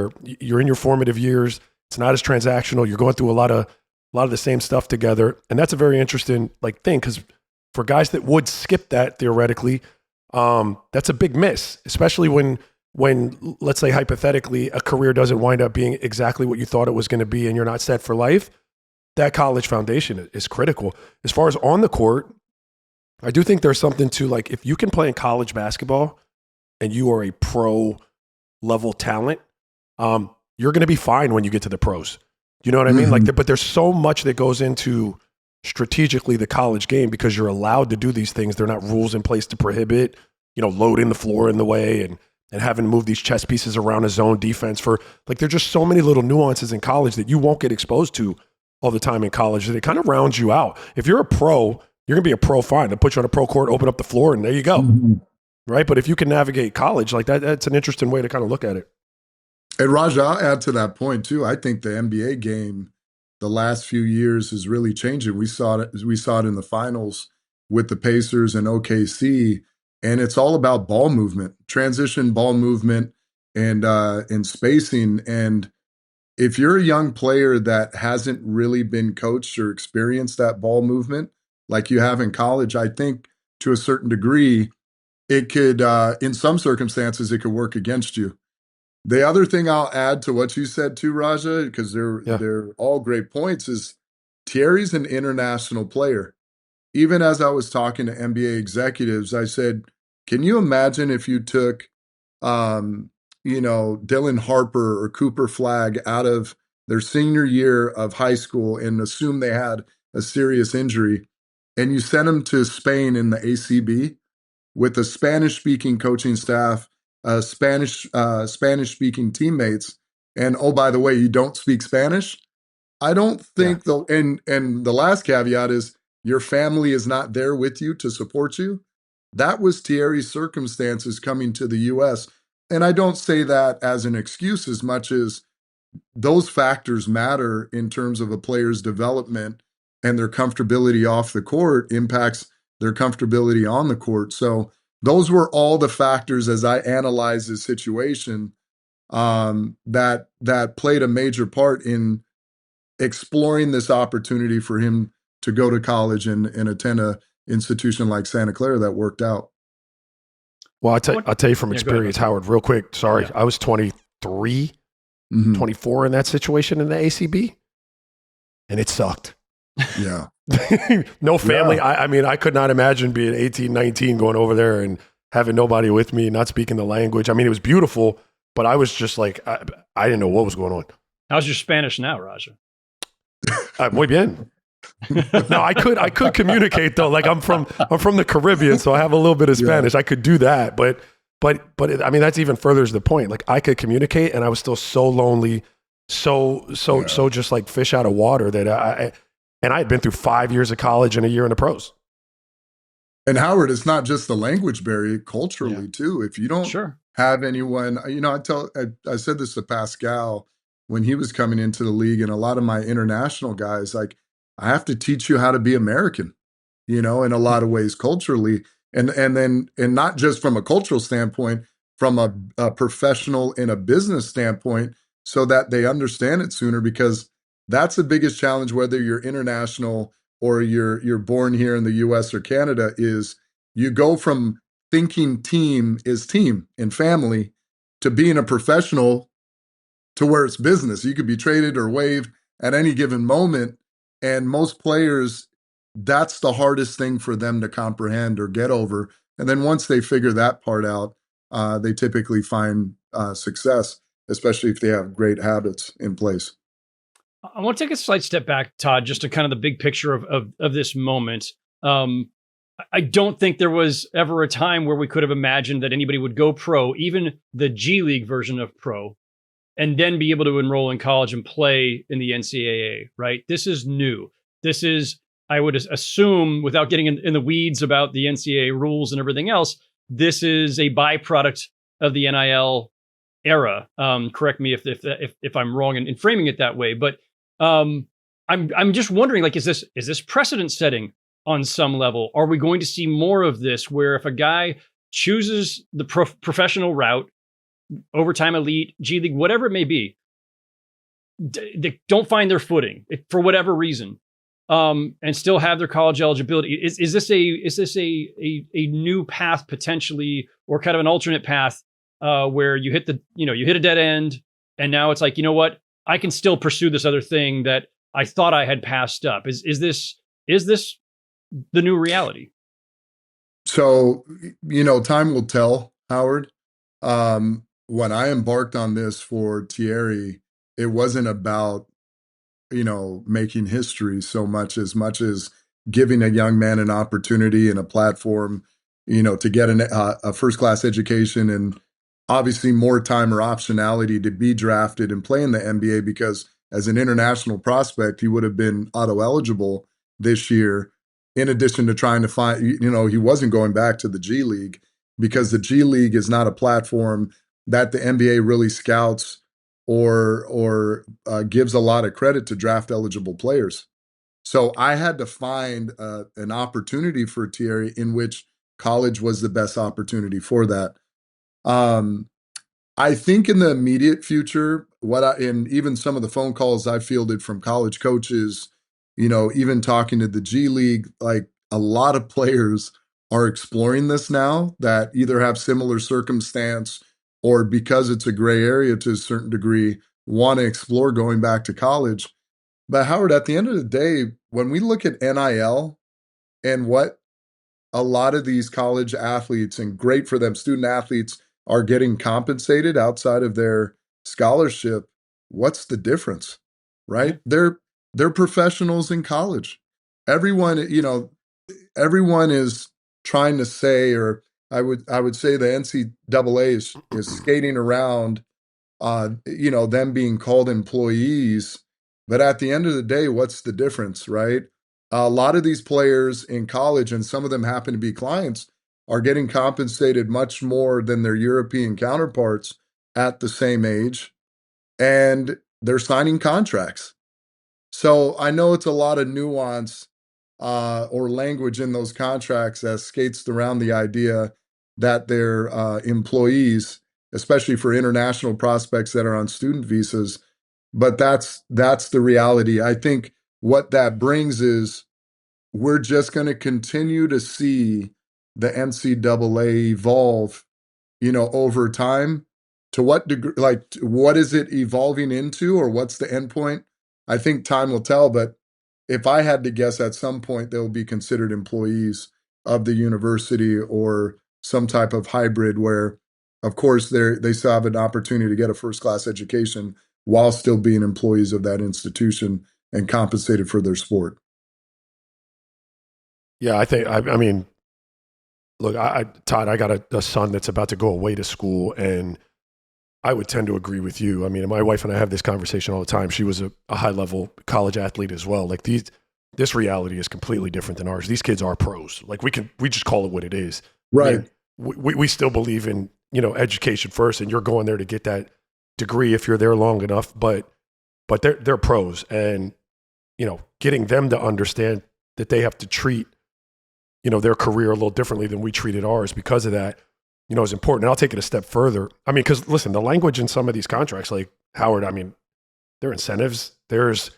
you're in your formative years. It's not as transactional. You're going through a lot of the same stuff together. And that's a very interesting thing, because for guys that would skip that theoretically, that's a big miss, especially when let's say hypothetically a career doesn't wind up being exactly what you thought it was going to be and you're not set for life. That college foundation is critical. As far as on the court, I do think there's something to, like, if you can play in college basketball and you are a pro level talent, you're going to be fine when you get to the pros. You know what I mean? Mm-hmm. But there's so much that goes into strategically the college game, because you're allowed to do these things. There are not rules in place to prohibit, loading the floor in the way and having to move these chess pieces around a zone defense there's just so many little nuances in college that you won't get exposed to all the time in college, that it kind of rounds you out. If you're a pro, you're going to be a pro fine. They'll put you on a pro court, open up the floor, and there you go. Mm-hmm. Right? But if you can navigate college like that, that's an interesting way to kind of look at it. And Raj, I'll add to that point too. I think the NBA game the last few years is really changing. We saw it in the finals with the Pacers and OKC, and it's all about ball movement, transition ball movement, and spacing. And if you're a young player that hasn't really been coached or experienced that ball movement like you have in college, I think to a certain degree, it could, in some circumstances, it could work against you. The other thing I'll add to what you said too, Raja, because they're all great points, is Thierry's an international player. Even as I was talking to NBA executives, I said, can you imagine if you took, Dylan Harper or Cooper Flagg out of their senior year of high school and assume they had a serious injury, and you sent them to Spain in the ACB with a Spanish-speaking coaching staff, Spanish-speaking teammates, and oh, by the way, you don't speak Spanish? I don't think and the last caveat is your family is not there with you to support you. That was Thierry's circumstances coming to the U.S. And I don't say that as an excuse as much as those factors matter in terms of a player's development, and their comfortability off the court impacts their comfortability on the court. So those were all the factors as I analyzed the situation that played a major part in exploring this opportunity for him to go to college and attend a institution like Santa Clara that worked out. Well, I'll tell you from experience, Howard, real quick. Sorry, I was 23, 24 in that situation in the ACB, and it sucked. Yeah. No family. Yeah. I mean, I could not imagine being 18, 19, going over there and having nobody with me, not speaking the language. I mean, it was beautiful, but I was just like, I didn't know what was going on. How's your Spanish now, Raja? Muy bien. No, I could communicate though. Like I'm from the Caribbean, so I have a little bit of Spanish. Yeah. I could do that, but I mean, that's even furthers the point. Like I could communicate, and I was still so lonely, so just like fish out of water that I had been through 5 years of college and a year in the pros. And Howard, it's not just the language barrier, culturally too. If you don't have anyone, I said this to Pascale when he was coming into the league, and a lot of my international guys, like, I have to teach you how to be American, in a lot of ways culturally. And not just from a cultural standpoint, from a professional and a business standpoint, so that they understand it sooner, because that's the biggest challenge, whether you're international or you're born here in the US or Canada, is you go from thinking team is team and family to being a professional to where it's business. You could be traded or waived at any given moment. And most players, that's the hardest thing for them to comprehend or get over. And then once they figure that part out, they typically find success, especially if they have great habits in place. I want to take a slight step back, Todd, just to kind of the big picture of this moment. I don't think there was ever a time where we could have imagined that anybody would go pro, even the G League version of pro, and then be able to enroll in college and play in the NCAA, right? This is new. This is, I would assume, without getting in the weeds about the NCAA rules and everything else, this is a byproduct of the NIL era. Correct me if I'm wrong in framing it that way, but I'm just wondering, like, is this precedent setting on some level? Are we going to see more of this, where if a guy chooses the professional route, overtime elite, G League, whatever it may be, they don't find their footing for whatever reason, and still have their college eligibility? Is this a new path potentially, or kind of an alternate path where you hit a dead end, and now it's like, you know what, I can still pursue this other thing that I thought I had passed up? Is this the new reality? So, time will tell, Howard. When I embarked on this for Thierry, it wasn't about, making history so much as giving a young man an opportunity and a platform, to get a first-class education, and obviously more time or optionality to be drafted and play in the NBA, because as an international prospect, he would have been auto-eligible this year, in addition to trying to find, he wasn't going back to the G League, because the G League is not a platform that the NBA really scouts or gives a lot of credit to draft eligible players. So I had to find an opportunity for Thierry in which college was the best opportunity for that. I think in the immediate future, and even some of the phone calls I fielded from college coaches, even talking to the G League, like a lot of players are exploring this now that either have similar circumstance or because it's a gray area to a certain degree, want to explore going back to college. But Howard, at the end of the day, when we look at NIL and what a lot of these college athletes, and great for them, student athletes, are getting compensated outside of their scholarship, what's the difference, right? They're professionals in college. Everyone is trying to say, or I would say the NCAA is skating around, them being called employees. But at the end of the day, what's the difference, right? A lot of these players in college, and some of them happen to be clients, are getting compensated much more than their European counterparts at the same age, and they're signing contracts. So I know it's a lot of nuance or language in those contracts that skates around the idea that they're employees, especially for international prospects that are on student visas. But that's the reality. I think what that brings is we're just going to continue to see the NCAA evolve, over time. To what degree, what is it evolving into, or what's the end point? I think time will tell. But if I had to guess, at some point they'll be considered employees of the university or some type of hybrid where, of course, they still have an opportunity to get a first-class education while still being employees of that institution and compensated for their sport. Yeah, I mean, look, Todd, I got a son that's about to go away to school, and I would tend to agree with you. I mean, my wife and I have this conversation all the time. She was a high-level college athlete as well. Like this reality is completely different than ours. These kids are pros. Like we just call it what it is. Right. I mean, we still believe in, education first, and you're going there to get that degree if you're there long enough, but they're pros, and, getting them to understand that they have to treat, their career a little differently than we treated ours because of that, is important. And I'll take it a step further. I mean, because listen, the language in some of these contracts, like Howard, I mean, there are incentives. There's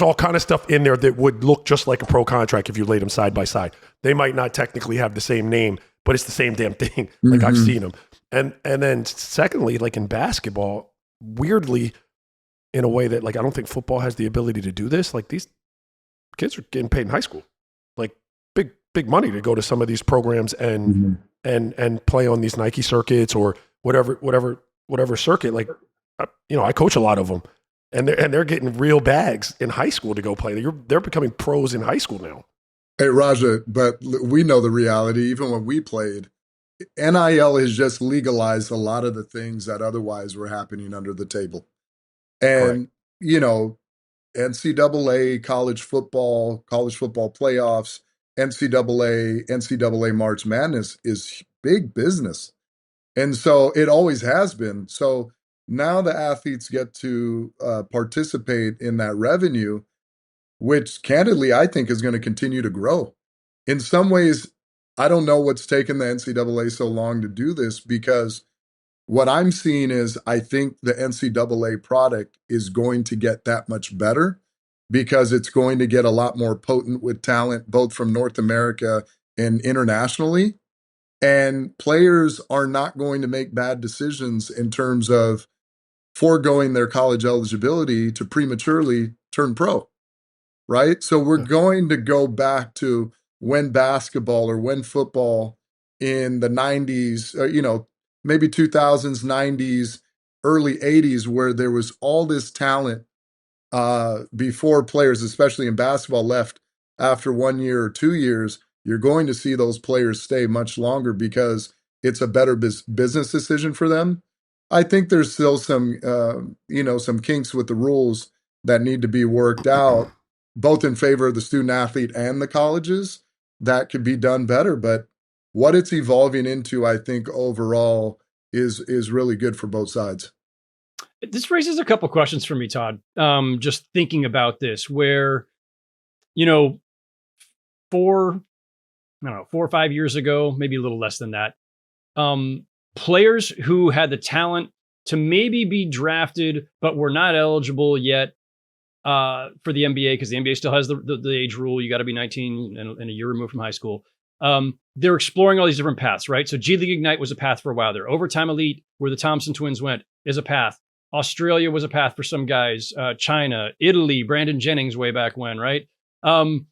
all kind of stuff in there that would look just like a pro contract if you laid them side by side. They might not technically have the same name, but it's the same damn thing. Like I've seen them. And then secondly, like in basketball, weirdly, in a way that like I don't think football has the ability to do this. Like these kids are getting paid in high school, like big money to go to some of these programs and play on these Nike circuits or whatever circuit. Like, I coach a lot of them, and they're getting real bags in high school to go play. They're becoming pros in high school now. Hey, Raja, but we know the reality. Even when we played, NIL has just legalized a lot of the things that otherwise were happening under the table. And, NCAA, college football playoffs, NCAA March Madness is big business. And so it always has been. So now the athletes get to participate in that revenue, which candidly I think is going to continue to grow. In some ways, I don't know what's taken the NCAA so long to do this, because what I'm seeing is I think the NCAA product is going to get that much better because it's going to get a lot more potent with talent, both from North America and internationally. And players are not going to make bad decisions in terms of foregoing their college eligibility to prematurely turn pro, right? So we're going to go back to when basketball or when football in the 90s, maybe 2000s, 90s, early 80s, where there was all this talent before players, especially in basketball, left after 1 year or 2 years. You're going to see those players stay much longer because it's a better business decision for them. I think there's still some kinks with the rules that need to be worked out, both in favor of the student athlete and the colleges, that could be done better. But what it's evolving into, I think overall, is really good for both sides. This raises a couple questions for me, Todd. Just thinking about this, where, you know, 4 or 5 years ago, maybe a little less than that, players who had the talent to maybe be drafted, but were not eligible yet for the NBA, because the NBA still has the age rule. You got to be 19 and a year removed from high school. They're exploring all these different paths, right? So G League Ignite was a path for a while there. Overtime Elite, where the Thompson twins went, is a path. Australia was a path for some guys. China, Italy, Brandon Jennings way back when, right? And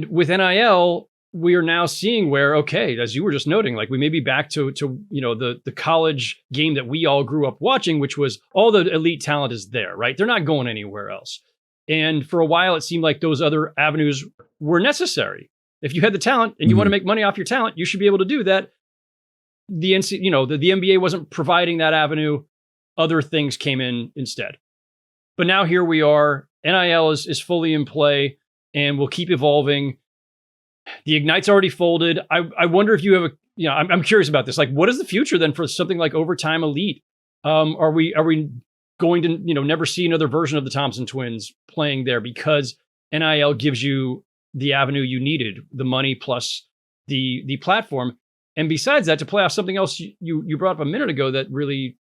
with NIL, we are now seeing where, okay, as you were just noting, like we may be back to the college game that we all grew up watching, which was all the elite talent is there, right? They're not going anywhere else. And for a while, it seemed like those other avenues were necessary. If you had the talent and you want to make money off your talent, you should be able to do that. The NBA wasn't providing that avenue. Other things came in instead. But now here we are. NIL is fully in play and will keep evolving. The Ignite's already folded. I wonder if you have I'm curious about this. Like, what is the future then for something like Overtime Elite? Are we going to, never see another version of the Thompson twins playing there because NIL gives you the avenue you needed, the money plus the platform? And besides that, to play off something else you brought up a minute ago that really,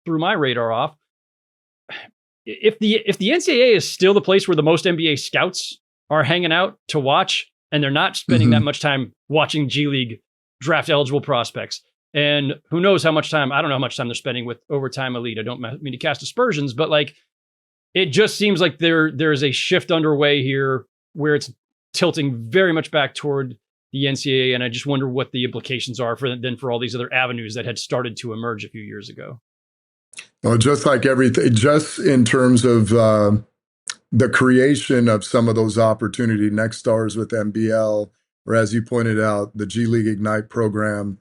threw my radar off. If the NCAA is still the place where the most NBA scouts are hanging out to watch, and they're not spending that much time watching G League draft eligible prospects, and who knows how much time, I don't know how much time they're spending with Overtime Elite. I don't mean to cast aspersions, but like, it just seems like there is a shift underway here where it's tilting very much back toward the NCAA. And I just wonder what the implications are for all these other avenues that had started to emerge a few years ago. Well, just like everything, just in terms of the creation of some of those opportunity next stars with NBL, or as you pointed out, the G League Ignite program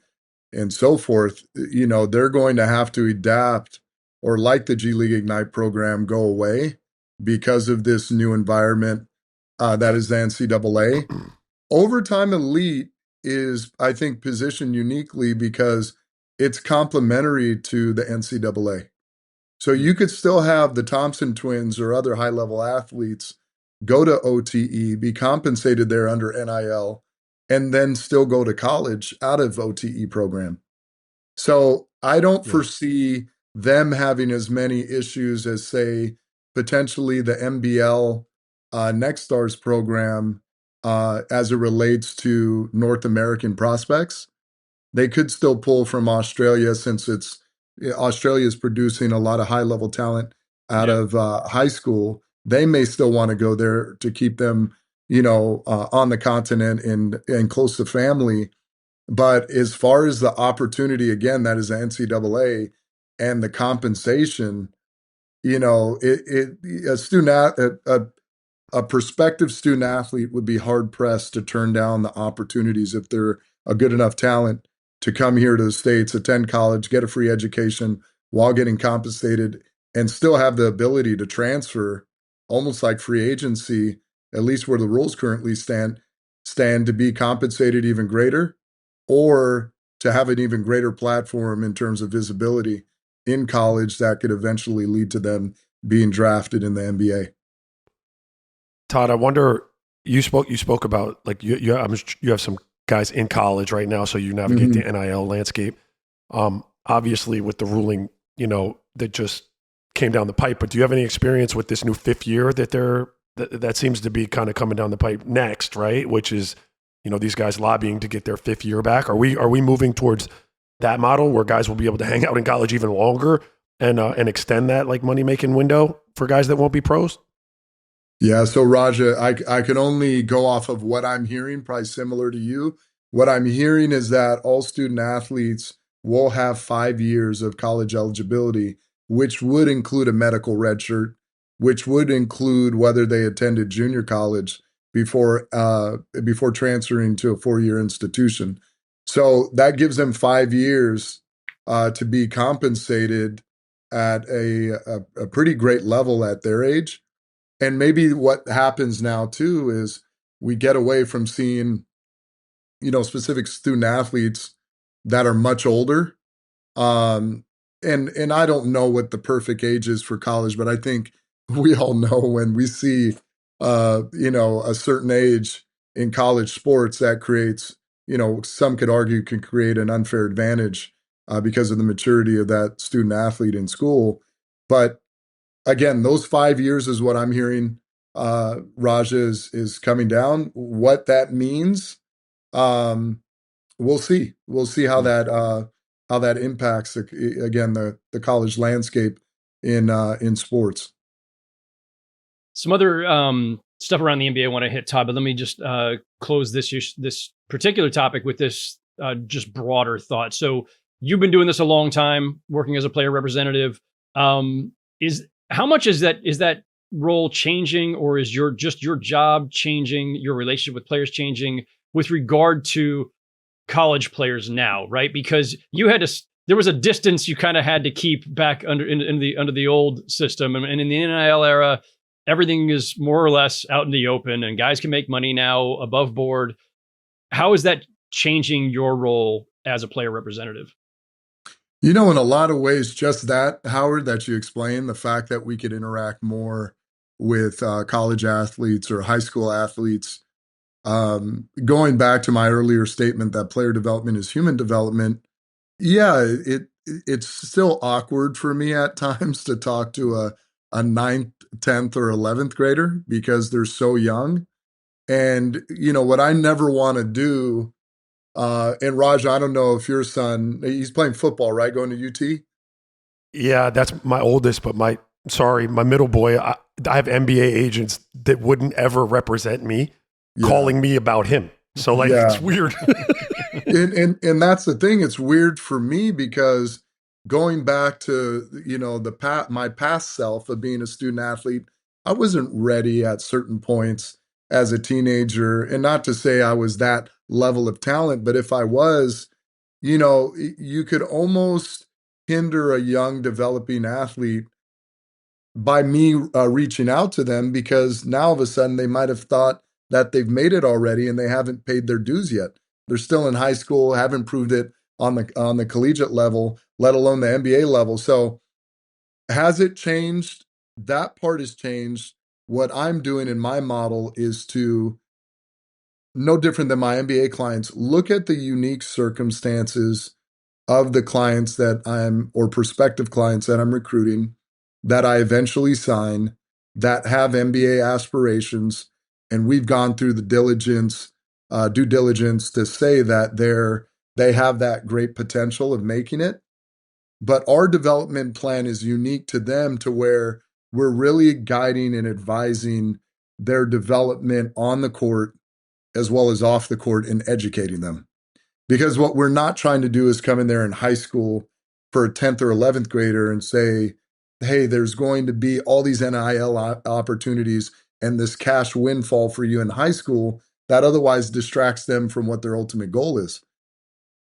and so forth, they're going to have to adapt, or like the G League Ignite program, go away because of this new environment that is the NCAA. Overtime Elite is, I think, positioned uniquely because it's complementary to the NCAA. So you could still have the Thompson twins or other high-level athletes go to OTE, be compensated there under NIL, and then still go to college out of OTE program. So I don't foresee them having as many issues as, say, potentially the NBL Next Stars program as it relates to North American prospects. They could still pull from Australia, since Australia is producing a lot of high-level talent out of high school. They may still want to go there to keep them, on the continent and close to family. But as far as the opportunity, again, that is the NCAA and the compensation, a prospective student athlete would be hard pressed to turn down the opportunities if they're a good enough talent to come here to the States, attend college, get a free education while getting compensated, and still have the ability to transfer, almost like free agency, at least where the rules currently stand to be compensated even greater, or to have an even greater platform in terms of visibility in college that could eventually lead to them being drafted in the NBA. Todd, I wonder, you spoke about, like, you have some guys in college right now, so you navigate the NIL landscape. Obviously, with the ruling, that just came down the pipe. But do you have any experience with this new fifth year that seems to be kind of coming down the pipe next, right? Which is, these guys lobbying to get their fifth year back. Are we moving towards that model where guys will be able to hang out in college even longer and extend that like money making window for guys that won't be pros? Yeah, so Raja, I can only go off of what I'm hearing, probably similar to you. What I'm hearing is that all student athletes will have 5 years of college eligibility, which would include a medical redshirt, which would include whether they attended junior college before transferring to a 4-year institution. So that gives them 5 years to be compensated at a pretty great level at their age. And maybe what happens now too is we get away from seeing, specific student athletes that are much older And I don't know what the perfect age is for college, but I think we all know when we see, a certain age in college sports that creates, some could argue can create an unfair advantage because of the maturity of that student athlete in school. But again, those 5 years is what I'm hearing. Raja is coming down. What that means, we'll see. We'll see how that impacts again the college landscape in sports. Some other stuff around the NBA I want to hit, Todd, but let me just close this particular topic with this just broader thought. So you've been doing this a long time, working as a player representative. How much is that role changing, or is your job changing, your relationship with players changing with regard to college players now, right? Because there was a distance you kind of had to keep back under the old system, and in the NIL era, everything is more or less out in the open, and guys can make money now above board. How is that changing your role as a player representative? In a lot of ways, just that, Howard, that you explained, the fact that we could interact more with college athletes or high school athletes. Going back to my earlier statement that player development is human development, yeah, it's still awkward for me at times to talk to a 9th, 10th, or 11th grader because they're so young. And, what I never want to do, and Raj, I don't know if your son, he's playing football, right? Going to UT? Yeah, that's my oldest, but my middle boy, I have NBA agents that wouldn't ever represent me calling me about him. So it's weird. and that's the thing. It's weird for me because going back to, my past self of being a student athlete, I wasn't ready at certain points as a teenager. And not to say I was that level of talent, but if I was, you could almost hinder a young developing athlete by me reaching out to them, because now all of a sudden they might have thought that they've made it already and they haven't paid their dues yet. They're still in high school, haven't proved it on the collegiate level, let alone the NBA level. So has it changed? That part has changed. What I'm doing in my model is to, no different than my NBA clients, look at the unique circumstances of the clients or prospective clients that I'm recruiting, that I eventually sign, that have NBA aspirations. And we've gone through the due diligence to say that they have that great potential of making it. But our development plan is unique to them, to where we're really guiding and advising their development on the court as well as off the court, and educating them. Because what we're not trying to do is come in there in high school for a 10th or 11th grader and say, hey, there's going to be all these NIL opportunities and this cash windfall for you in high school that otherwise distracts them from what their ultimate goal is.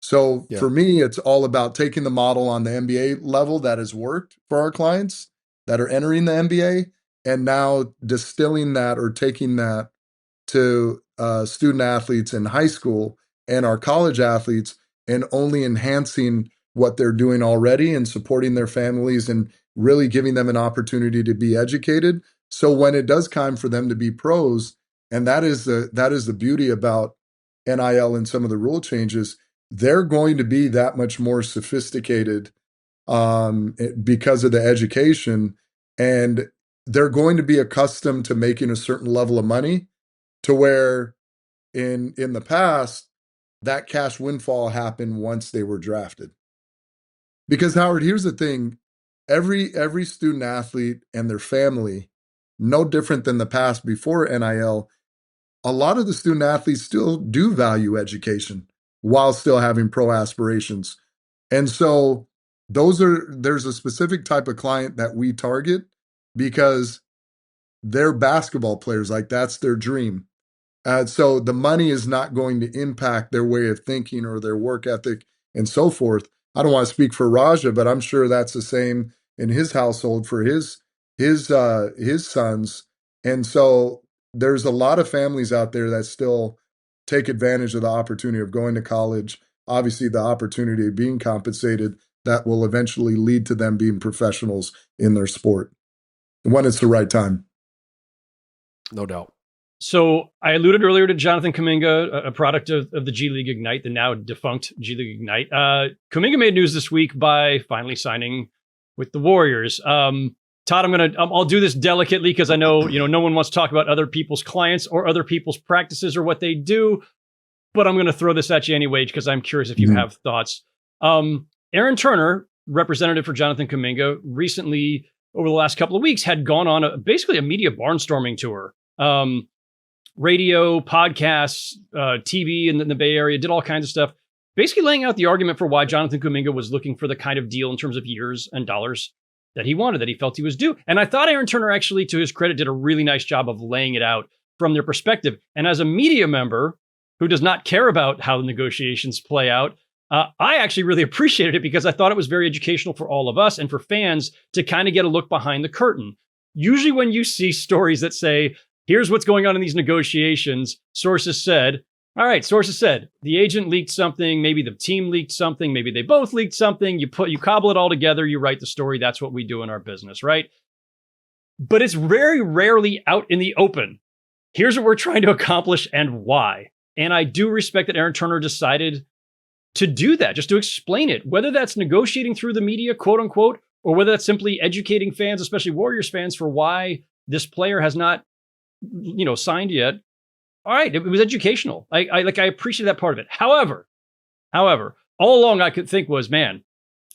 So for me, it's all about taking the model on the NBA level that has worked for our clients that are entering the NBA, and now distilling that or taking that to student athletes in high school and our college athletes, and only enhancing what they're doing already and supporting their families and really giving them an opportunity to be educated. So when it does time for them to be pros, and that is the beauty about NIL and some of the rule changes, they're going to be that much more sophisticated because of the education, and they're going to be accustomed to making a certain level of money, to where in the past, that cash windfall happened once they were drafted. Because Howard, here's the thing, every student athlete and their family, no different than the past before NIL, a lot of the student athletes still do value education while still having pro aspirations. And so there's a specific type of client that we target because they're basketball players, like that's their dream. So the money is not going to impact their way of thinking or their work ethic and so forth. I don't want to speak for Raja, but I'm sure that's the same in his household for his sons. And so there's a lot of families out there that still take advantage of the opportunity of going to college, obviously the opportunity of being compensated, that will eventually lead to them being professionals in their sport when it's the right time. No doubt. So I alluded earlier to Jonathan Kuminga, a product of the G League Ignite, the now defunct G League Ignite. Kuminga made news this week by finally signing with the Warriors. Todd, I'll do this delicately because I know, no one wants to talk about other people's clients or other people's practices or what they do, but I'm going to throw this at you anyway because I'm curious if you have thoughts. Aaron Turner, representative for Jonathan Kuminga, recently over the last couple of weeks had gone on basically a media barnstorming tour. Radio, podcasts, TV in the Bay Area, did all kinds of stuff, basically laying out the argument for why Jonathan Kuminga was looking for the kind of deal in terms of years and dollars that he wanted, that he felt he was due. And I thought Aaron Turner actually, to his credit, did a really nice job of laying it out from their perspective. And as a media member who does not care about how the negotiations play out, I actually really appreciated it because I thought it was very educational for all of us and for fans to kind of get a look behind the curtain. Usually when you see stories that say, here's what's going on in these negotiations, sources said, all right, sources said, the agent leaked something, maybe the team leaked something, maybe they both leaked something, you cobble it all together, you write the story, that's what we do in our business, right? But it's very rarely out in the open. Here's what we're trying to accomplish and why. And I do respect that Aaron Turner decided to do that, just to explain it, whether that's negotiating through the media, quote unquote, or whether that's simply educating fans, especially Warriors fans, for why this player has not signed yet. All right, it was educational. I appreciate that part of it. However, all along I could think was, man,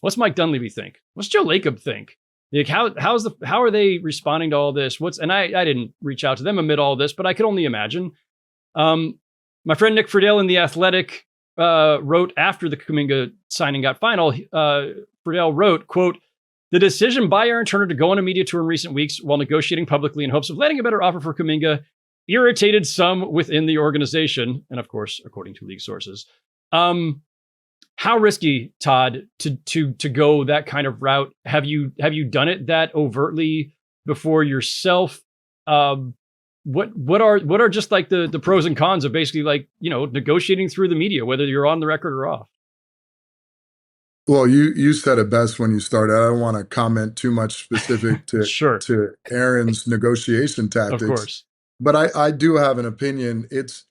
what's Mike Dunleavy think? What's Joe Lacob think? Like, how are they responding to all this? I didn't reach out to them amid all this, but I could only imagine. My friend Nick Friedel in The Athletic wrote after the Kuminga signing got final. Friedel wrote, quote, "The decision by Aaron Turner to go on a media tour in recent weeks while negotiating publicly in hopes of landing a better offer for Kuminga irritated some within the organization," and of course, according to league sources. How risky, Todd, to go that kind of route? Have you done it that overtly before yourself? What are just like the pros and cons of basically negotiating through the media, whether you're on the record or off? Well, you said it best when you started. I don't want to comment too much specific to Sure. to Aaron's negotiation tactics. Of course. But I do have an opinion. It's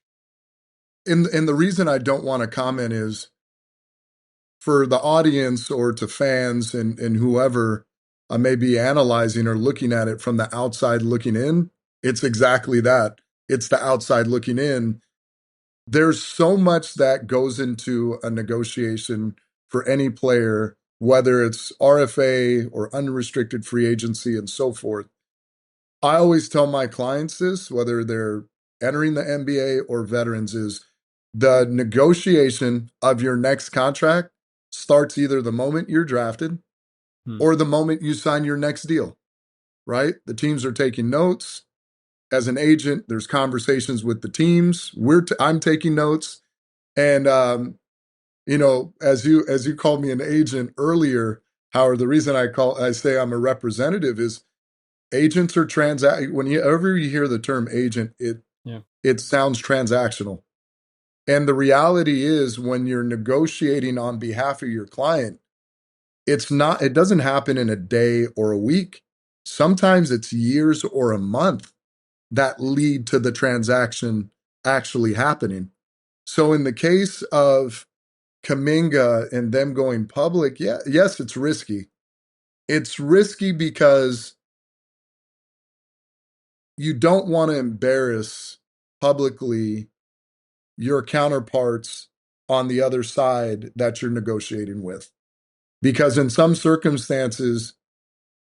and the reason I don't want to comment is for the audience or to fans and whoever may be analyzing or looking at it from the outside looking in. It's exactly that. It's the outside looking in. There's so much that goes into a negotiation for any player, whether it's RFA or unrestricted free agency and so forth. I always tell my clients this, whether they're entering the NBA or veterans, is the negotiation of your next contract starts either the moment you're drafted or the moment you sign your next deal, right? The teams are taking notes. As an agent, there's conversations with the teams. I'm taking notes. And, as you called me an agent earlier, Howard, the reason I say I'm a representative is agents are whenever you hear the term agent, it sounds transactional. And the reality is when you're negotiating on behalf of your client, it doesn't happen in a day or a week. Sometimes it's years or a month that lead to the transaction actually happening. So in the case of Kuminga and them going public, yes, it's risky. It's risky because you don't want to embarrass publicly your counterparts on the other side that you're negotiating with. Because in some circumstances,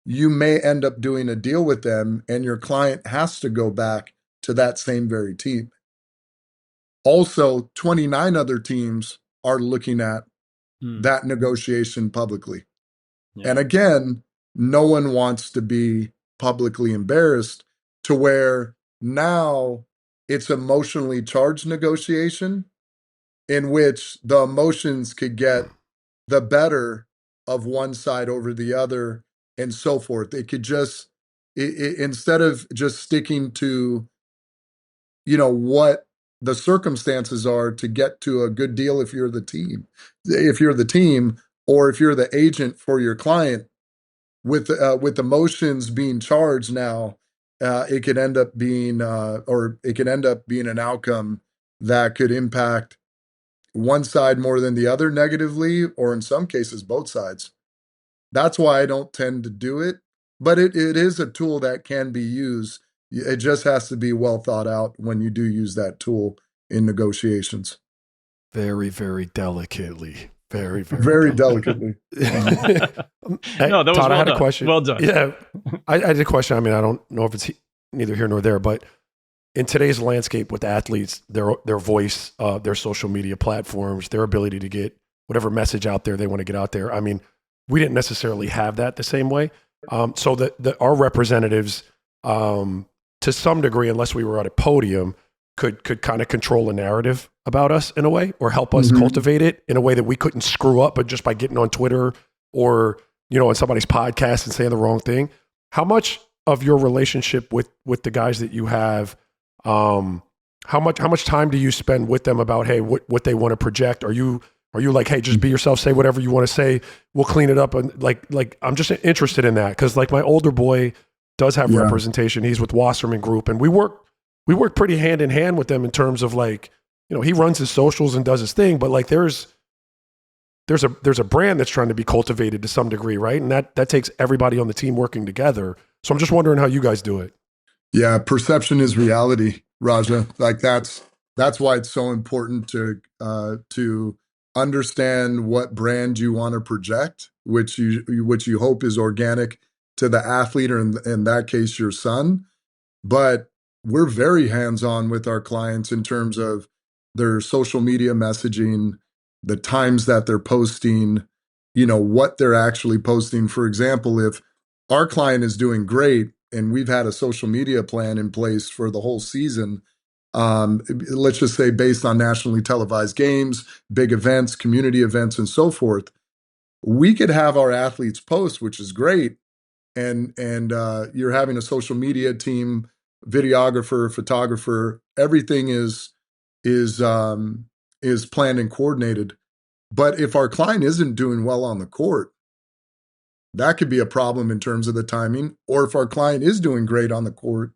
you may end up doing a deal with them and your client has to go back to that same very team. Also, 29 other teams are looking at that negotiation publicly. Yeah. And again, no one wants to be publicly embarrassed to where now it's emotionally charged negotiation in which the emotions could get the better of one side over the other and so forth. It could just, instead of just sticking to, what the circumstances are to get to a good deal if you're the team, or if you're the agent for your client, with emotions being charged now, it could end up being an outcome that could impact one side more than the other negatively, or in some cases, both sides. That's why I don't tend to do it, but it is a tool that can be used. It just has to be well thought out when you do use that tool in negotiations. Very, very delicately. Very, very, very delicately. Hey, no, that was Todd, well I had done. a question. Well done. Yeah, I had a question. I mean, I don't know if it's neither here nor there, but in today's landscape with athletes, their voice, their social media platforms, their ability to get whatever message out there they want to get out there. I mean, we didn't necessarily have that the same way. So that our representatives, to some degree, unless we were at a podium, could kind of control a narrative about us in a way, or help us cultivate it in a way that we couldn't screw up, but just by getting on Twitter or, on somebody's podcast and saying the wrong thing. How much of your relationship with the guys that you have, how much time do you spend with them about, hey, what they want to project? Are you like, hey, just be yourself, say whatever you want to say, we'll clean it up? And like I'm just interested in that, because like my older boy does have representation. He's with Wasserman Group, and we work pretty hand in hand with them in terms of like, he runs his socials and does his thing, but like there's a brand that's trying to be cultivated to some degree, right? And that takes everybody on the team working together. So I'm just wondering how you guys do it. Yeah, perception is reality, Raja. Like that's why it's so important to understand what brand you want to project, which you hope is organic to the athlete, or in that case, your son. But we're very hands-on with our clients in terms of their social media messaging, the times that they're posting, what they're actually posting. For example, if our client is doing great and we've had a social media plan in place for the whole season, let's just say based on nationally televised games, big events, community events, and so forth, we could have our athletes post, which is great. And you're having a social media team, videographer, photographer, everything is planned and coordinated. But if our client isn't doing well on the court, that could be a problem in terms of the timing. Or if our client is doing great on the court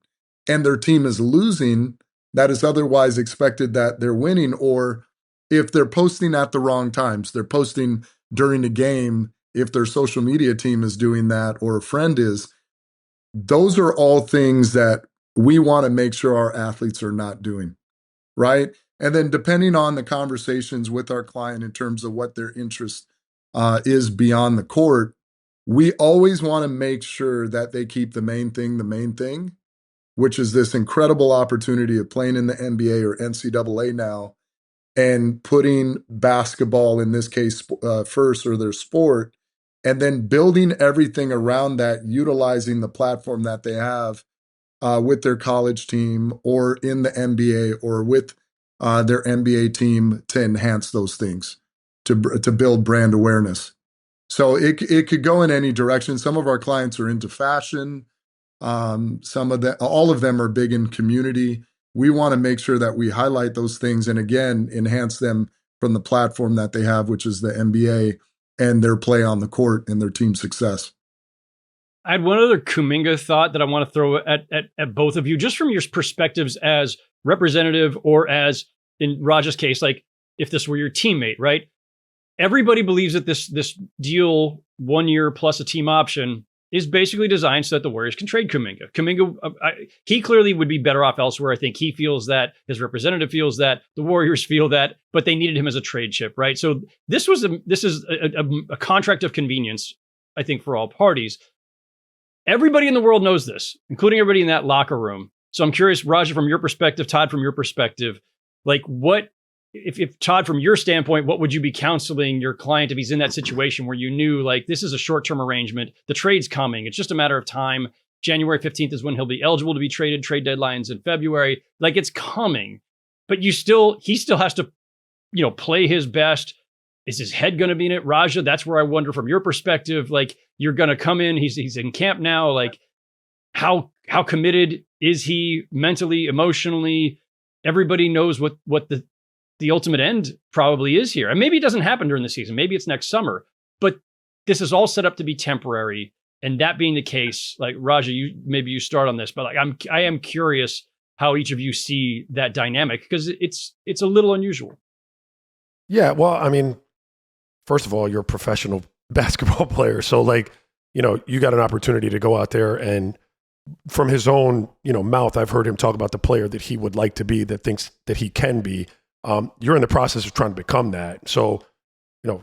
and their team is losing, that is otherwise expected that they're winning. Or if they're posting at the wrong times, they're posting during the game, if their social media team is doing that or a friend is, those are all things that we want to make sure our athletes are not doing, right? And then depending on the conversations with our client in terms of what their interest is beyond the court, we always want to make sure that they keep the main thing, which is this incredible opportunity of playing in the NBA or NCAA now, and putting basketball, in this case, first, or their sport, and then building everything around that, utilizing the platform that they have with their college team or in the NBA or with their NBA team to enhance those things, to build brand awareness. So it could go in any direction. Some of our clients are into fashion. All of them are big in community. We want to make sure that we highlight those things and, again, enhance them from the platform that they have, which is the NBA, and their play on the court and their team success. I had one other Kuminga thought that I want to throw at both of you, just from your perspectives as representative, or as in Raja's case, like if this were your teammate, right? Everybody believes that this deal, 1 year plus a team option, is basically designed so that the Warriors can trade Kuminga. Kuminga, he clearly would be better off elsewhere. I think he feels that, his representative feels that, the Warriors feel that, but they needed him as a trade chip, right? So this is a contract of convenience, I think, for all parties. Everybody in the world knows this, including everybody in that locker room. So I'm curious, Raja, from your perspective, Todd, from your perspective, like what, if Todd, from your standpoint, what would you be counseling your client if he's in that situation where you knew, like, this is a short-term arrangement, the trade's coming, it's just a matter of time. January 15th is when he'll be eligible to be traded. Trade deadline's in February. Like, it's coming, but he still has to, play his best. Is his head going to be in it? Raja, that's where I wonder from your perspective, like, you're going to come in, he's in camp now, like, how committed is he mentally, emotionally? Everybody knows what the ultimate end probably is here. And maybe it doesn't happen during the season. Maybe it's next summer. But this is all set up to be temporary. And that being the case, like Raja, maybe you start on this, but like I am curious how each of you see that dynamic, because it's a little unusual. Yeah, well, I mean, first of all, you're a professional basketball player, so like, you got an opportunity to go out there and, from his own, mouth, I've heard him talk about the player that he would like to be, that thinks that he can be. You're in the process of trying to become that. So,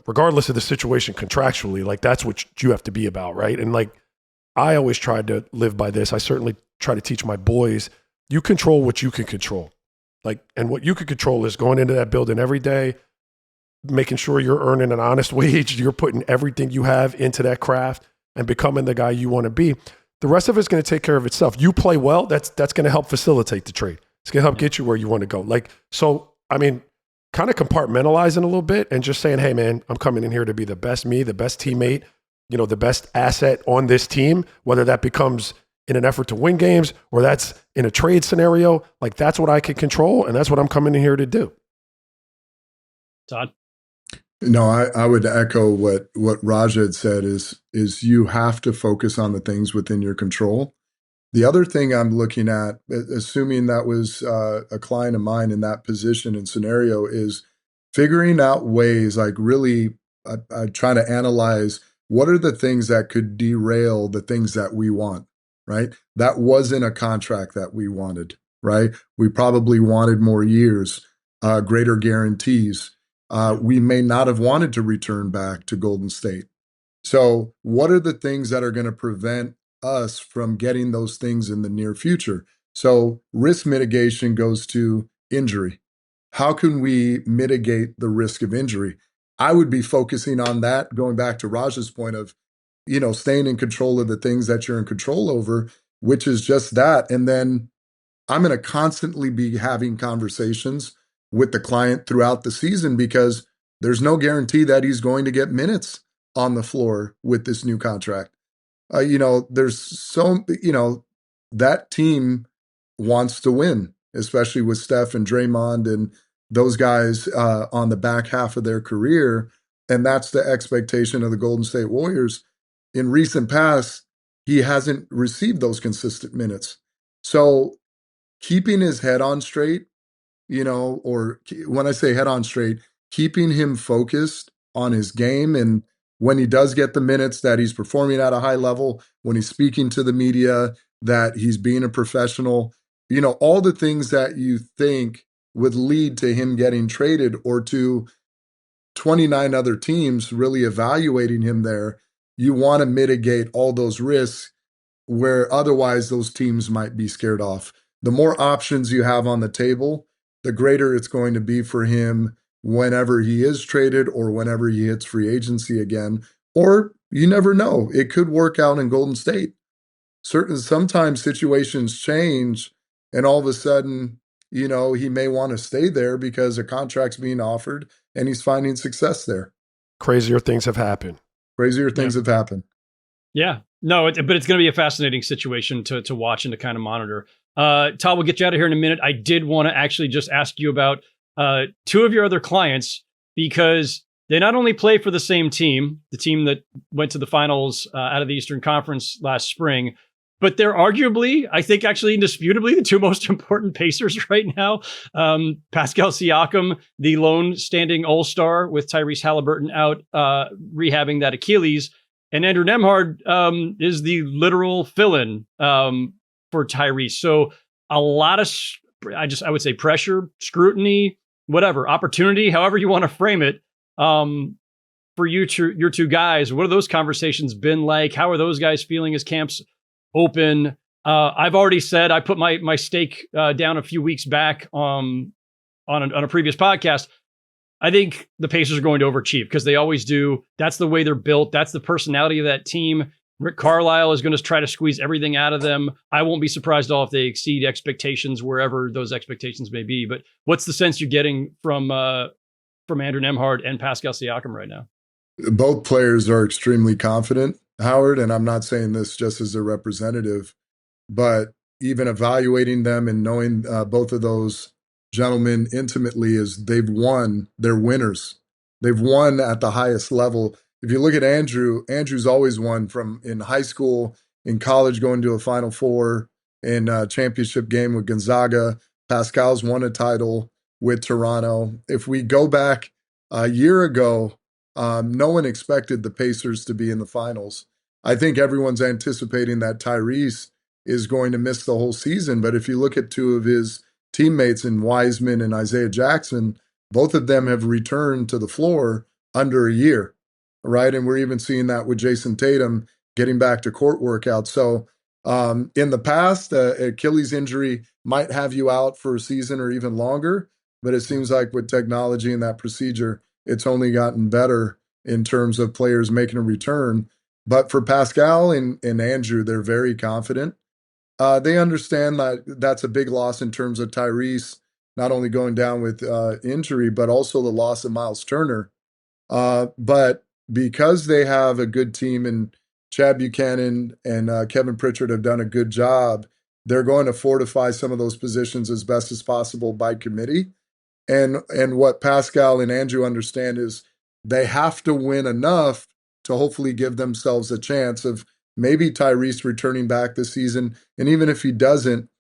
regardless of the situation contractually, like that's what you have to be about, right? And like, I always tried to live by this. I certainly try to teach my boys, you control what you can control. Like, and what you can control is going into that building every day, making sure you're earning an honest wage, you're putting everything you have into that craft and becoming the guy you want to be. The rest of it's going to take care of itself. You play well, that's going to help facilitate the trade. It's going to help get you where you want to go. Like, so, I mean, kind of compartmentalizing a little bit and just saying, hey man, I'm coming in here to be the best me, the best teammate, the best asset on this team, whether that becomes in an effort to win games or that's in a trade scenario. Like, that's what I can control, and that's what I'm coming in here to do. Todd? No, I would echo what Raj had said is you have to focus on the things within your control. The other thing I'm looking at, assuming that was a client of mine in that position and scenario, is figuring out ways, like really trying to analyze what are the things that could derail the things that we want, right? That wasn't a contract that we wanted, right? We probably wanted more years, greater guarantees. We may not have wanted to return back to Golden State. So what are the things that are going to prevent us from getting those things in the near future? So risk mitigation goes to injury. How can we mitigate the risk of injury? I would be focusing on that, going back to Raj's point of, staying in control of the things that you're in control over, which is just that. And then I'm going to constantly be having conversations with the client throughout the season, because there's no guarantee that he's going to get minutes on the floor with this new contract. There's that team wants to win, especially with Steph and Draymond and those guys on the back half of their career. And that's the expectation of the Golden State Warriors. In recent past, he hasn't received those consistent minutes. So keeping his head on straight, or when I say head on straight, keeping him focused on his game. And when he does get the minutes, that he's performing at a high level, when he's speaking to the media, that he's being a professional, all the things that you think would lead to him getting traded or to 29 other teams really evaluating him there. You want to mitigate all those risks where otherwise those teams might be scared off. The more options you have on the table, the greater it's going to be for him whenever he is traded or whenever he hits free agency again. Or you never know, it could work out in Golden State. Sometimes situations change and all of a sudden, he may want to stay there because a contract's being offered and he's finding success there. Crazier things have happened. Have happened. Yeah. No, but it's going to be a fascinating situation to watch and to kind of monitor. Todd, we'll get you out of here in a minute. I did want to actually just ask you about two of your other clients, because they not only play for the same team, the team that went to the finals out of the Eastern Conference last spring, but they're arguably, I think actually indisputably, the two most important Pacers right now. Pascale Siakam, the lone standing all-star with Tyrese Haliburton out rehabbing that Achilles. And Andrew Nembhard is the literal fill-in for Tyrese. So a lot of, I would say pressure, scrutiny, whatever, opportunity, however you want to frame it, for your two guys. What have those conversations been like? How are those guys feeling as camps open? I've already said, I put my stake down a few weeks back on a previous podcast. I think the Pacers are going to overachieve because they always do. That's the way they're built. That's the personality of that team. Rick Carlisle is going to try to squeeze everything out of them. I won't be surprised at all if they exceed expectations wherever those expectations may be. But what's the sense you're getting from Andrew Nembhard and Pascale Siakam right now? Both players are extremely confident, Howard, and I'm not saying this just as a representative, but even evaluating them and knowing both of those gentlemen intimately, is they've won. They're winners. They've won at the highest level. if you look at Andrew's always won from in high school, in college, going to a Final Four, in a championship game with Gonzaga. Pascale's won a title with Toronto. If we go back a year ago, no one expected the Pacers to be in the finals. I think everyone's anticipating that Tyrese is going to miss the whole season. But if you look at two of his teammates in Wiseman and Isaiah Jackson, both of them have returned to the floor under a year, right? And we're even seeing that with Jason Tatum getting back to court workouts. So in the past, Achilles injury might have you out for a season or even longer, but it seems like with technology and that procedure, it's only gotten better in terms of players making a return. But for Pascale and Andrew, they're very confident. They understand that that's a big loss in terms of Tyrese, not only going down with injury, but also the loss of Miles Turner. But because they have a good team and Chad Buchanan and Kevin Pritchard have done a good job, they're going to fortify some of those positions as best as possible by committee. And what Pascale and Andrew understand is they have to win enough to hopefully give themselves a chance of maybe Tyrese returning back this season. And even if he doesn't,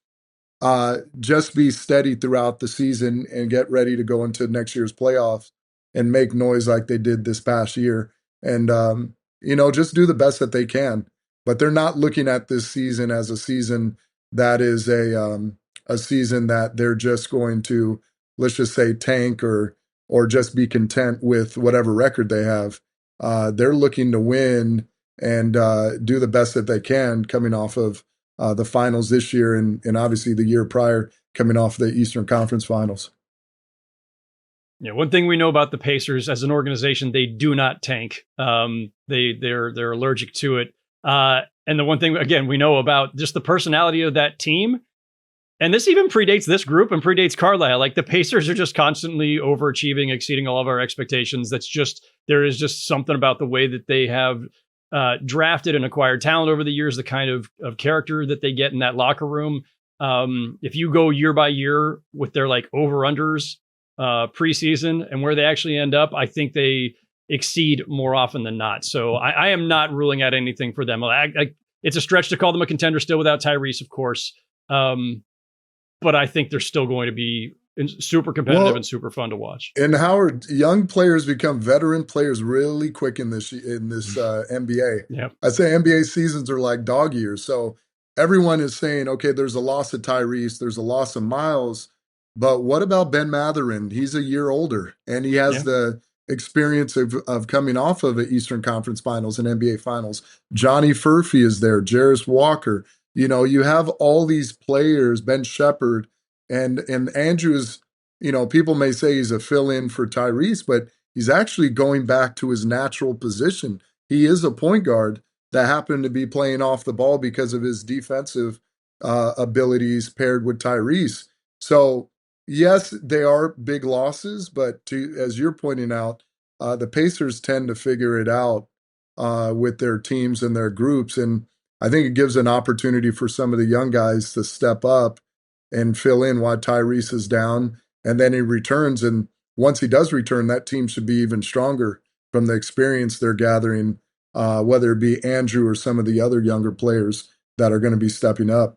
just be steady throughout the season and get ready to go into next year's playoffs and make noise like they did this past year. And, just do the best that they can. But they're not looking at this season as a season that is a season that they're just going to, let's just say, tank or just be content with whatever record they have. They're looking to win and do the best that they can coming off of the finals this year and obviously the year prior coming off the Eastern Conference Finals. Yeah, one thing we know about the Pacers as an organization, they do not tank. They're allergic to it. And the one thing, again, we know about just the personality of that team, and this even predates this group and predates Carlisle. Like the Pacers are just constantly overachieving, exceeding all of our expectations. There is just something about the way that they have drafted and acquired talent over the years, the kind of character that they get in that locker room. If you go year by year with their like over-unders preseason and where they actually end up, I think they exceed more often than not. So I am not ruling out anything for them. It's a stretch to call them a contender still without Tyrese, of course. But I think they're still going to be super competitive and super fun to watch. And Howard, young players become veteran players really quick in this NBA. Yep. I say NBA seasons are like dog years. So everyone is saying, okay, there's a loss of Tyrese, there's a loss of Miles, but what about Ben Mathurin? He's a year older, and he has the experience of coming off of the Eastern Conference Finals and NBA Finals. Johnny Furphy is there, Jarris Walker. You have all these players, Ben Shepherd, and Andrews, people may say he's a fill-in for Tyrese, but he's actually going back to his natural position. He is a point guard that happened to be playing off the ball because of his defensive abilities paired with Tyrese. So, yes, they are big losses, but as you're pointing out, the Pacers tend to figure it out with their teams and their groups. And I think it gives an opportunity for some of the young guys to step up and fill in while Tyrese is down. And then he returns. And once he does return, that team should be even stronger from the experience they're gathering, whether it be Andrew or some of the other younger players that are going to be stepping up.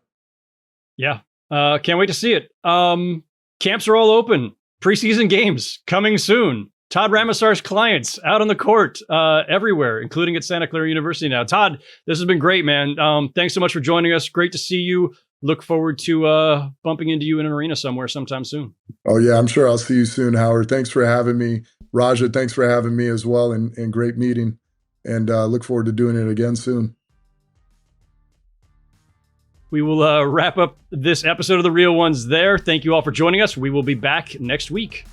Yeah. Can't wait to see it. Camps are all open. Preseason games coming soon. Todd Ramasar's clients out on the court everywhere, including at Santa Clara University now. Todd, this has been great, man. Thanks so much for joining us. Great to see you. Look forward to bumping into you in an arena somewhere sometime soon. Oh, yeah, I'm sure I'll see you soon, Howard. Thanks for having me. Raja, thanks for having me as well, and great meeting. And look forward to doing it again soon. We will wrap up this episode of The Real Ones there. Thank you all for joining us. We will be back next week.